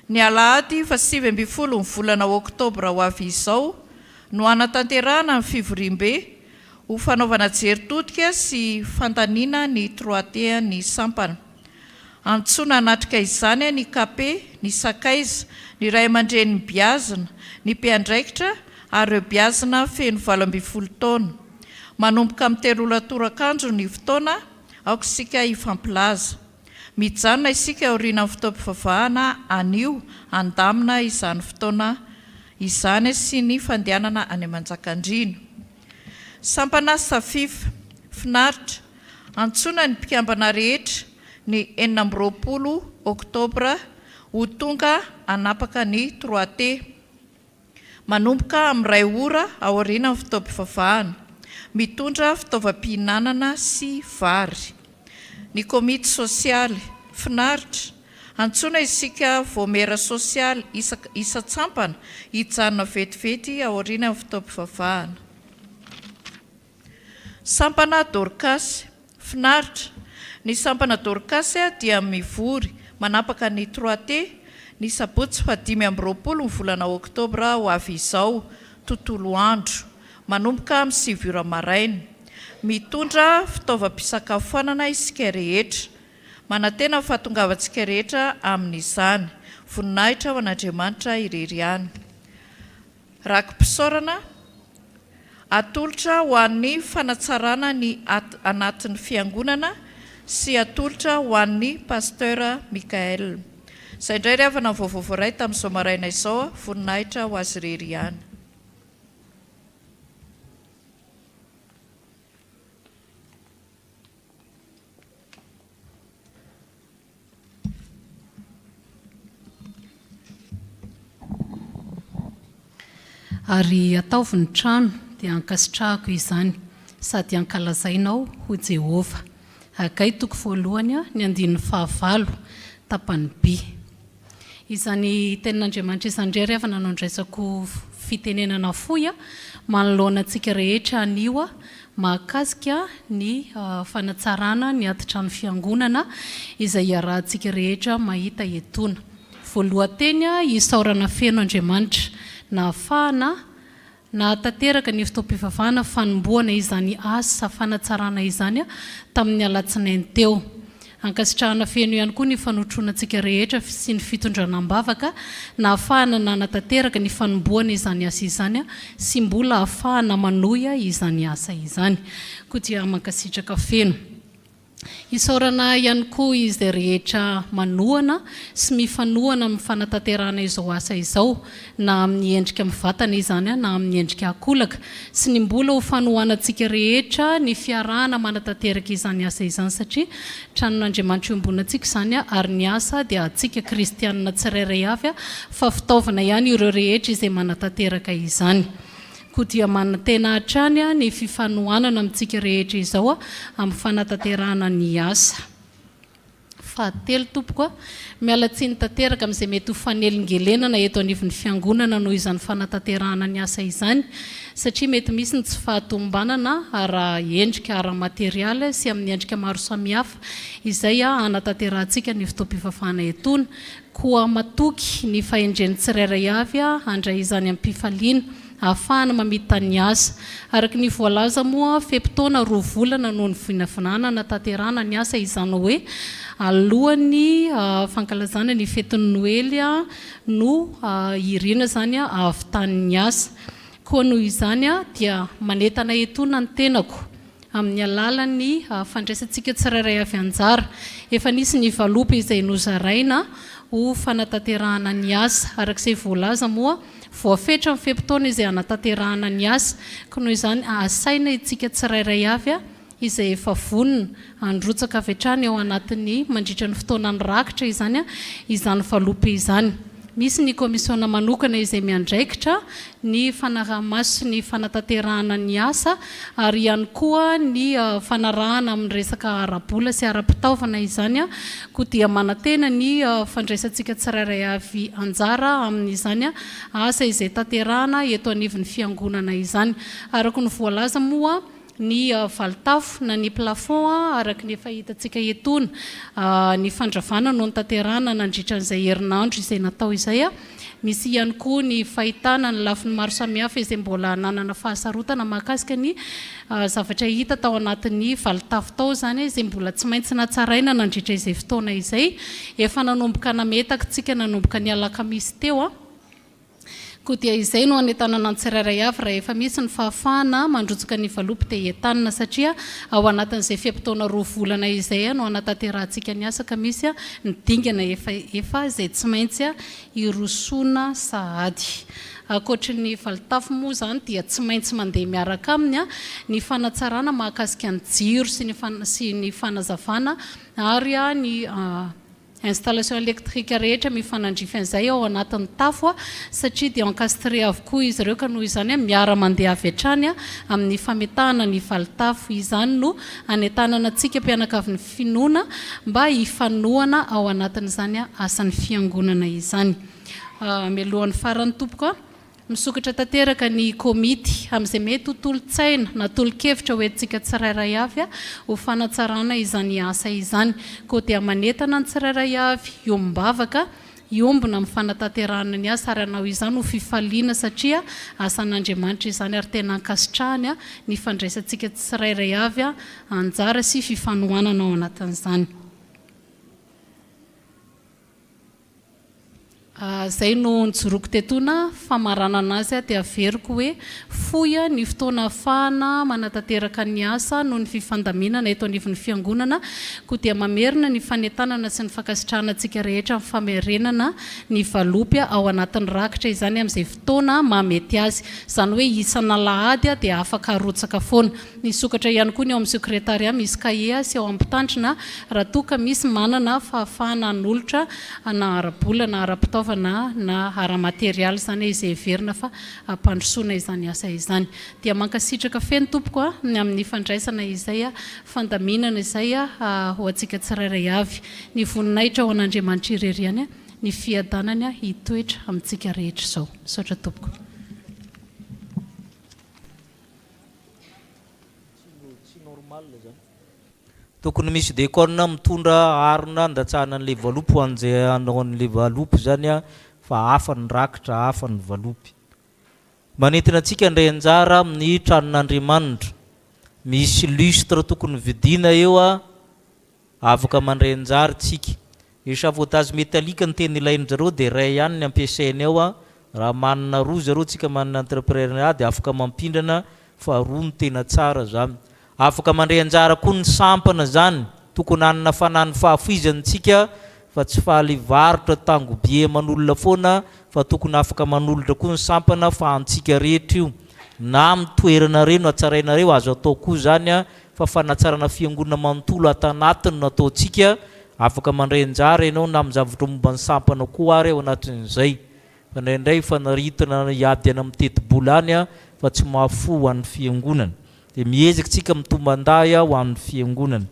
Ny alahady 7 ny volana Oktobra ho avy izao no anatanterahana ny fivoriam-be ho fanaovana jeritodika sy fandaniana ny 3T ny sampana. Antsoina anatrika izany ny Kapé, ny Sakaiza, ny ray aman-dreny biazina, ny mpiandraikitra ary ireo biazina feno 12 taona. Manomboka amin'ny 3 ora-torankandro ny fotoana aoka isika ifampilaza. Mijanona isika aoriana amin'ny fotoam-pivavahana anio andamina izany fotoana izany sy ny fandehanana any Manjakandriana. Sampana Safifa finaritra. Antsoina ny mpikambana rehetra ny 20 Oktobra ho tonga anapaka ny 3T. Manomboka amin'ny 2 ora aoriana amin'ny fotoam-pivavahana. Mitondra fitaovam-pihinanana sy vary. Ny komity sosialy finaritra. Antsoina isika vomera sosialy isa-tsampana hijanona vetivety aoriana amin'ny fotoam-pivavahana. Sampana Dorcas finaritra. Ny sampana Dorcas dia mivory manapaka ny 3T ny sabotsy 15 ny volana Oktobra ho avy izao tontolo andro manomboka amin'ny 7 ora maraina. Mitondra fitaovam-pisakafoanana isika rehetra. Manantena ny fahatongavantsika rehetra amin'izany. Voninahitra ho an'Andriamanitra irery ihany. Rakim-pisaorana. Atolotra ho an'ny fanatsarana ny anatin'ny fiangonana sy atolotra ho an'ny pasteur Mikael. Izay indray ry havana vaovao voaray tamin'izao maraina izao, voninahitra ho azy irery ihany. Ary ataovy ny trano dia ankasitrahako izany sady ankalazainao ho Jehova akay toko voalohany a ny andin'ny fahavalo tapany by. Izany tenin'Andriamanitra izany rehefa nanao ndraisako fitenenana foy a manoloana antsika rehetra anio a mahakasika ny fanatsarana ny atitrano fiangonana izay iarahantsika rehetra mahita etona. Voalohanteny a isaorana feno Andriamanitra na ahafahana na tanteraka ny fotoam-pivavahana fanomboana izany asa fanatsarana izany a tamin'ny alatsinainy teo. Ankasitrahana feno ihany koa ny fanotroana antsika rehetra sy ny fitondranam-bavaka na ahafahana nanatanteraka ny fanomboana izany asa izany a sy mbola ahafahana manoya izany asa izany. Koa dia mankasitraka feno. Isaorana ihany koa izay rehetra manoana sy mifanoana amin'ny fanatanterahana izao asa izao na amin'ny endrika mivatana izany na amin'ny endrika akolaka sy ny mbola ho fanohanantsika rehetra ny fiarahana manatanteraka izany asa izany satria tranon'Andriamanitra iombonantsika izany ary ny asa dia atsika kristianina tsirairay avy fa fitaovana ihany ireo rehetra izay manatanteraka izany. Koa dia manatena hatrany ny fifanohanana amintsika rehetra izao amin'ny fanatanterahana ny asa. Fahatelo tompoko miala tsiny tanteraka amin'izay mety ho fanelingelenana eto anivon'ny fiangonana noho izany fanatanterahana ny asa izany satria mety misy ny tsy fahatombanana ara endrika ara materialy sy amin'ny endrika maro samihafa izay anatanterantsika ny fotoam-pivavahana etona koa matoky ny fahendren'ny tsirairay avy handray izany amin'ny mpifaliana ahafahana mamita ny asa. Araka ny voalaza moa feptaona 2 volana noho ny vinavinana natanterahana ny asa izany hoe alohan'ny fankalazana ny fetin'ny Noely no irina zany ahavitany asa. Koa noho izany dia manetana etona ny tenako amin'ny alalan'ny fandraisantsika tsirairay avy anjara. Efa nisy ny valopy izay nozaraina ho fanatanterahana ny asa. Arak'izay voalaza moa voafetra amin'ny feptaona izay anatanterahana ny asa. Ka noho izany asaina itsika tsirairay avy izay efa vonona androtsaka avy hatrany ao anatin'ny mandritra ny fotoana ny rakitra izany valopy izany. Misy ny komisiona manokana izay miandraikitra ny fanaraha-maso ny fanatanterahana ny asa ary ihany koa ny fanarahana amin'ny resaka ara-bola sy ara-pitaovana izany koa dia manatena ny fandraisantsika tsirairay avy anjara amin'izany asa izay tanterahana eto anivon'ny fiangonana izany. Araka ny voalaza moa ny valitafo na ny plafond araka ny efa hitantsika etona ny fandravana no tanterahana nandritra n'izay herinandro izay natao izay misy ihany koa ny fahitana ny lafiny maro samihafa izay mbola nanana fahasarotana mahakasika ny zavatra hita tao anatin'ny valitafo tao zany izay mbola tsy maintsy natsaraina nandritra izay fotoana izay efa nanomboka nametaka tsika nanomboka ny alakamisy teo Koa dia izay no anetanana ny tsirairay avy raha efa misy ny fahafahana mandrotsaka ny valopy dia entanina satria ao anatin'izay fiampitaona 2 volana izay no anatanterantsika ny asa ka misy ny dingana efa izay tsy maintsy irosona sahady. Ankoatra ny valitafo moa zany dia tsy maintsy mandeha miaraka aminy ny fanatsarana mahakasika ny jiro sy ny fanazavana ary ny installation électrique rehetra mifanandrify an'izay ao anatin'ny tafo satria dia encastre avokoa izy ireo ka noho izany miara mandeha avy hatrany amin'ny fametahana ny valitafo izany no anetanana antsika mpianakavy ny finoana mba hifanohana ao anatin'izany asan'ny fiangonana izany. Mialohan'ny farany tompoko misokatra tanteraka ny komity amin'izay mety ho tolo-tsaina na tolo-kevitra hoentsika tsirairay avy ho fanatsarana izany asa izany. Koa dia manetana ny tsirairay avy iombavaka iombona amin'ny fanatanterahana ny asa ary anao izany ho fifaliana satria asan'Andriamanitra izany ary tena ankasitrahany ny fandraisantsika tsirairay avy anjara sy fifanohanana ao anatin'izany. Zay no nijoroko tetona famarana anazy dia averiko hoe foya ny fotoana ahafahana manatanteraka ny asa noho ny fifandaminana eto anivon'ny fiangonana. Koa dia mamerina ny fanetanana sy ny fankasitrahana antsika rehetra amin'ny famerenana ny valopy ao anatin'ny rakitra izany amin'izay fotoana mamety azy. Izany hoe isana lahady dia afaka arotsaka foana. Ny sokatra ihany koa ny ao amin'ny sekretariat misy kahie sy ao ampitandrina raha toa ka misy manana fahafahana n'olotra na ara-bola na ara-pitaovana fitaovana na ara-materialy zany izay verina fa ampandrosoana izany asa izany. Dia mankasitraka feno tompoko amin'ny fandraisana izay fandaminana izay ho antsika tsirairay avy. Ny voninahitra ho an'Andriamanitra ireriany ny fiadanany hitoetra amintsika rehetra izao. Misaotra tompoko. Tokony misy dekona mitondra arina andatsahana an'ilay valopy an'izay anao an'ilay valopy zany fa hafa ny rakitra, hafa ny valopy. Manentina antsika indray anjara amin'ny tranon'Andriamanitra. Misy lustre tokony vidina eo afaka mandray anjara tsika. Échafaudage métallique ny teny ilainy zareo dia ray ihany ny ampiasainy ao raha manana roa zareo tsika manana entrepreneur dia afaka mampindrana fa roa ny tena tsara zany. Afaka mandray anjara koa ny sampana zany, tokony hanana fanany fahafoizantsika fa tsy faly varotra tango bie manolona foana fa tokony afaka manolotra koa ny sampana fa antsika rehetra io. Na amin'ny toerana reno hatsarainareo azo atao koa zany fa fanatsarana fiangonana manontolo atanatiny no ataontsika. Afaka mandray anjara ianao na amin'ny zavatra momba ny sampana koa ary ao anatin'izay. Fa indraindray fanaritana hiady any amin'ny teti-bola any fa tsy mahafo ho an'ny fiangonana. Dia miezaka tsika mitomban-day ho an'ny fiangonana.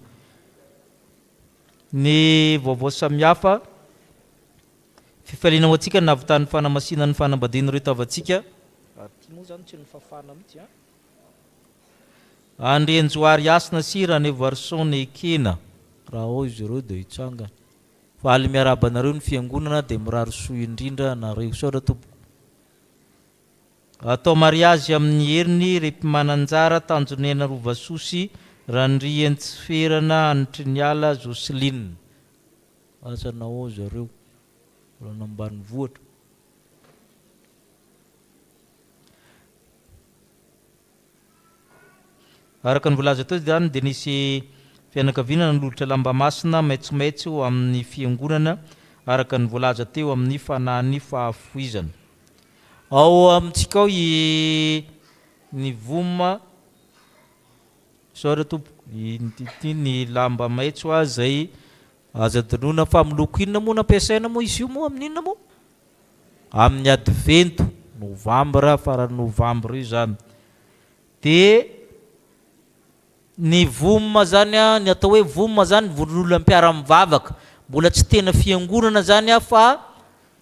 Ny vaovao samihafa fifaliana ho antsika navitan'ny fanamasinan'ny fanambadiana ireo tavantsika. Moa zany tsy ny fafana mihitsy andrianjoary asina sira ny varson ny ekena raha ao izy ireo dia hitsangana fa aly miarabanareo ny fiangonana dia mirary soa indrindra nareo. Saotra tompoko. Atao mariazy amin'ny heriny rem-pimananjara tanjonena rovasosy randriany tsy ferana anitry ny ala Joseline. Asanao ao zareo raha nambany voatra. Araka ny volaza teo zany dia nisy fianakaviana nanolotra lamba masina maitsomaitso amin'ny fiangonana araka ny volaza teo amin'ny fanahiny fahafoizana. Ao amintsika ao ny voma saotra tompoko ny lamba maitso zay azadonoana fa miloko inona moa nampiasaina moa izy io moa amin'ny inona moa amin'ny advento novambra farany novambra io zany. Dia ny voma zany ny atao hoe voma zany vonon'olona mpiara-mivavaka mbola tsy tena fiangonana zany fa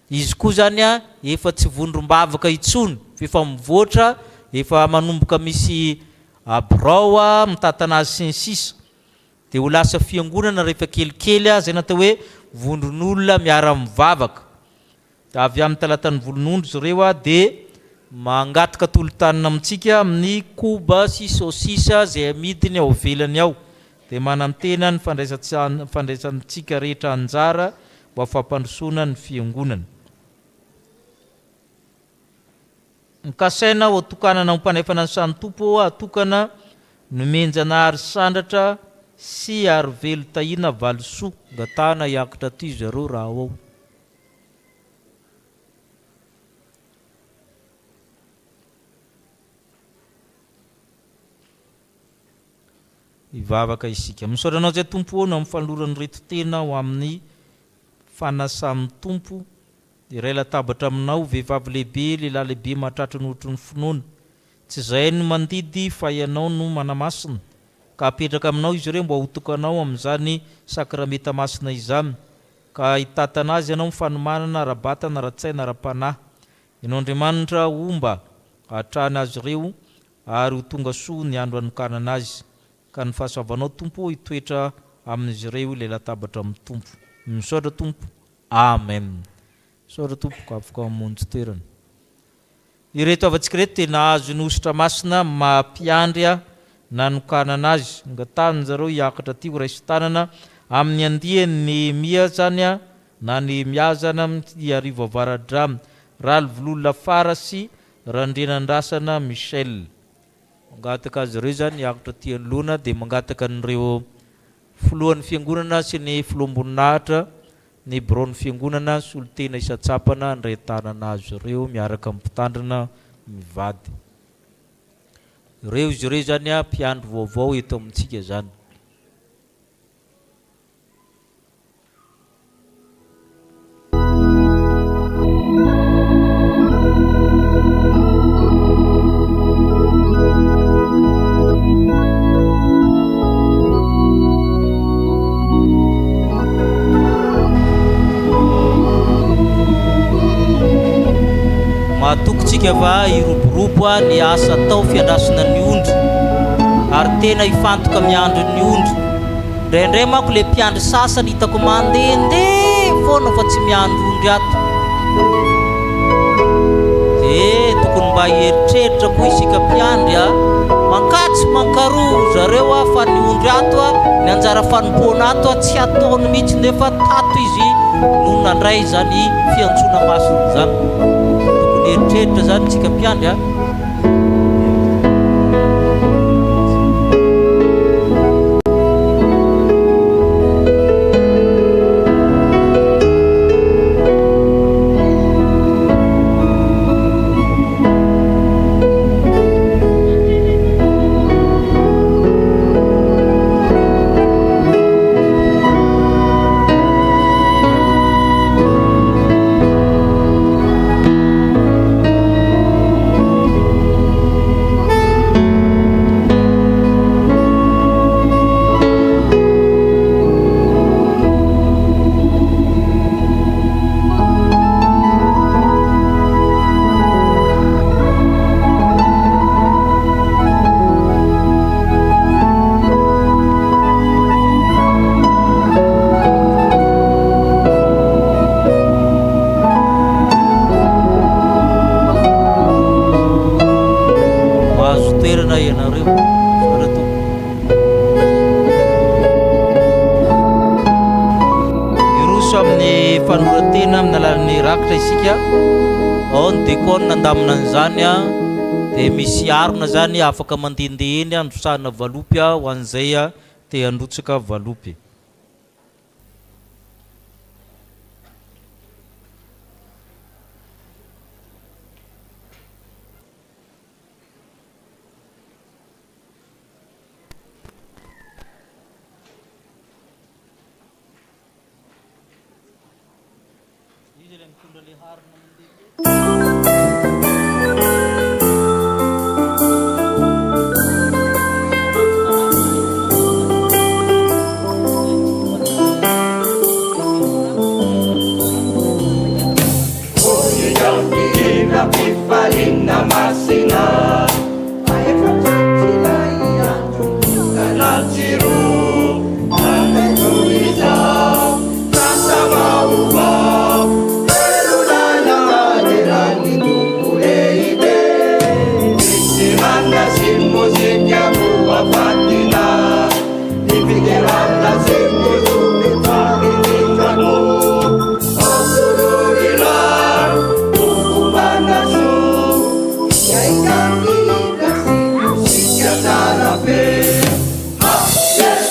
izy koa zany efa tsy vondrom-bavaka itsony efa mivoatra efa manomboka misy brao mitatanazy sy ny sisa dia ho lasa fiangonana rehefa kelikely zay natao hoe vondron'olona miara-mivavaka. Da avy amin'ny talatan'ny volon'ondro zareo dia mangataka tolotanina amintsika amin'ny koba sy sosisa zay amidiny ao velany ao. Dia manantena ny fandraisantsika rehetra anjara mba fampandrosoana ny fiangonana. Nkasaina ho atokanana mpanefana ny sany tompo atokana nomenjana ary sandratra sy ary velo tahina valosoa gatana hiakitra ty zareo raha ao. Ivavaka isika. Misaotranao zay tompo na amin'ny fanolorany reto tena ho amin'ny fanasan'ny tompo. Iray latabatra aminao vehivavy lehibe, lehilahy lehibe mahatratra ny ohatry ny finoana. Tsy izay no mandidy fa ianao no manamasina. Ka apetraka aminao izy ireo mba hotokanao amin'izany sakramenta masina izany. Ka hitatana azy ianao mifanomanana ara-batana, ara-tsaina, ara-panahy. Ianao Andriamanitra omba hatrana azy ireo ary ho tonga soa ny andro anokanana azy. Ka ny fahasoavanao tompo hitoetra amin'izy ireo ilay latabatra amin'ny tompo. Misaotra tompo. Amen. Saotra tompo afaka mamonjy toerana. Ireto avantsika reto tena azo ny ositra masina mampiandry nanokanana azy. Ngatany zareo hiakatra ty ho raisy tanana amin'ny andiany Nehemia zany na Nehemia zany amin'ny arivo avaradramy. Ralvololona farasy randrenandrasana Michel. Mangataka azy ireo zany hiakatra ty anoloana dia mangataka an'ireo filohan'ny fiangonana sy ny filoam-boninahitra ny bureau-ny fiangonana solotena isan-tsapana ndray tanana azy ireo miaraka mpitandrina mivady. Ireo izy ireo zany mpiandro vaovao eto amintsika zany. tsika va iroborobo ny asa atao fiandrasana ny ondry ary tena ifantoka amin'ny andron'ny ondry. Indraindray manko le mpiandry sasany hitako mandehandeha foana fa tsy miandry ondry ato. Tokony mba hieritreritra koa isika mpiandry mankatsy mankaroa zareo fa ny ondry ato ny anjara fanompoana ato tsy ataony mihitsy nefa tato izy no nandray zany fiantsona masina zany. Tokony hieritreritra zany isika mpiandry nandamina an'izany dia misy arona zany afaka mandehandeha eny androsahana valopy ho an'izay te handrotsaka valopy. Yes.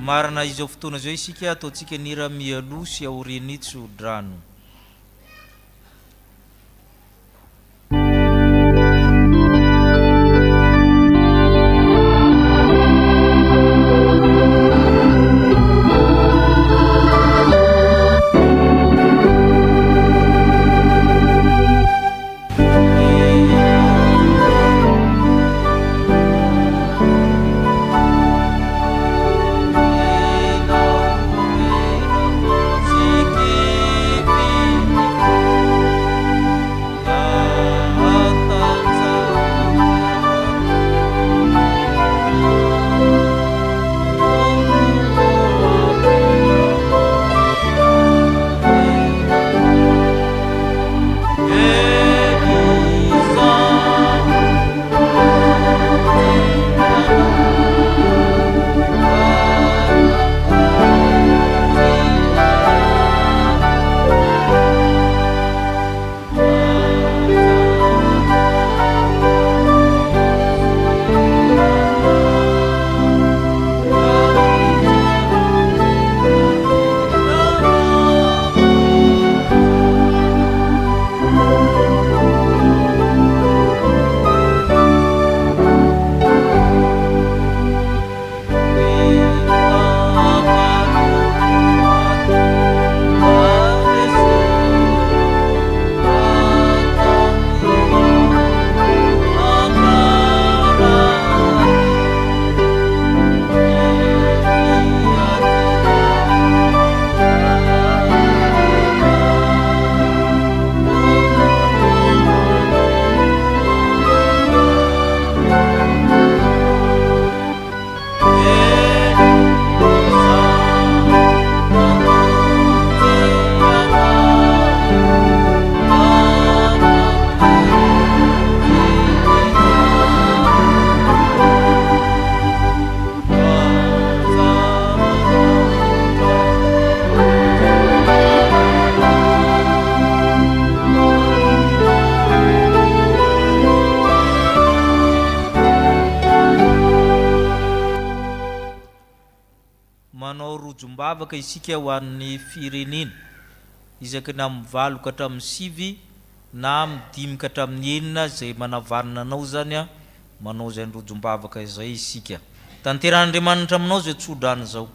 marina izao fotoana zao isika ataontsika nira mialoha sy aoriany tsodrano. Be manao rojombavaka isika ho an'ny firenena izaka na amin'ny 8 ka hatramin'ny 7 na amin'ny 5 ka hatramin'ny 9 zay manavarina anao zany a manao zay rojombavaka izay isika. Tanteran'Andriamanitra aminao zay tsodrany zao.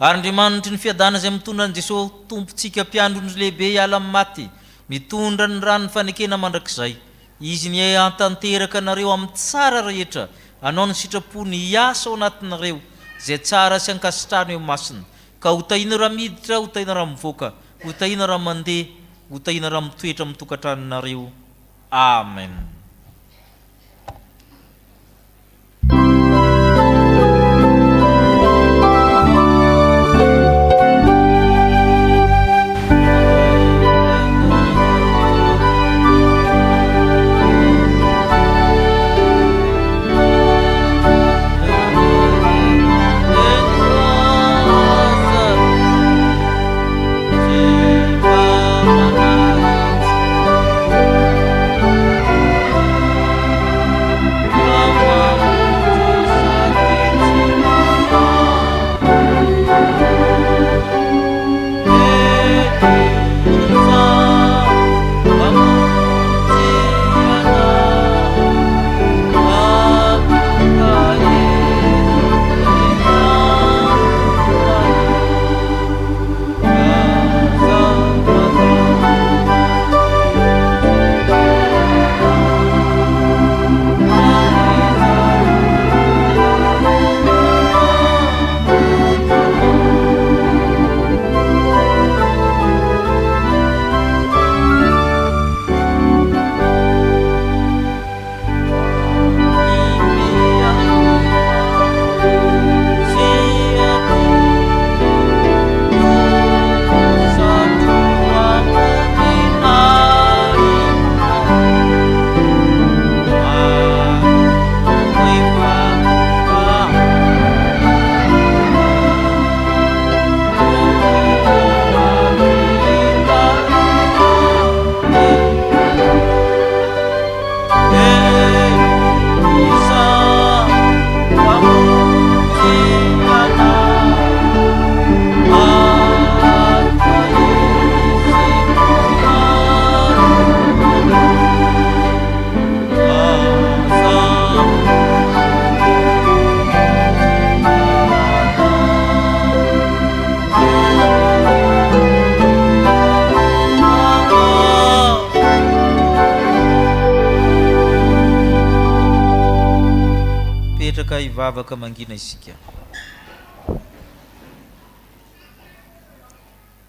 Ary Andriamanitra ny fiadana zay mitondra ny Jesosy tompontsika mpiandrony lehibe hiala amin'ny maty, mitondra ny ranony fanekena mandrakizay. Izy ny antanteraka anareo amin'ny tsara rehetra, anao ny sitrapony hiasa ao anatinareo zay tsara sy ankasitrahana eo masina. Ka hotahiana raha miditra, hotahiana raha mivoaka, hotahiana raha mandeha, hotahiana raha mitoetra amin'ny tokantranonareo. Amen. Ivavaka mangina isika.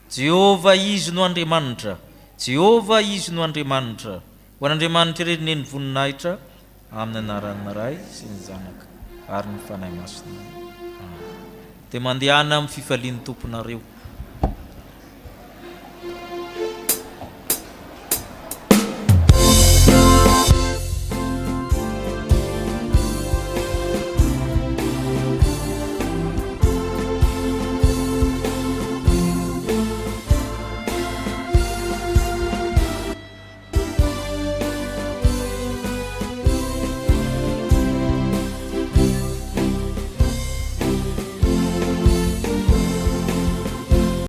Jehova izy no Andriamanitra, Jehova izy no Andriamanitra. Ho an'Andriamanitra ireneny voninahitra amin'ny anaran'ny Ray sy ny Zanaka ary ny fanahy masina. Dia mandehana amin'ny fifalian'ny tomponareo.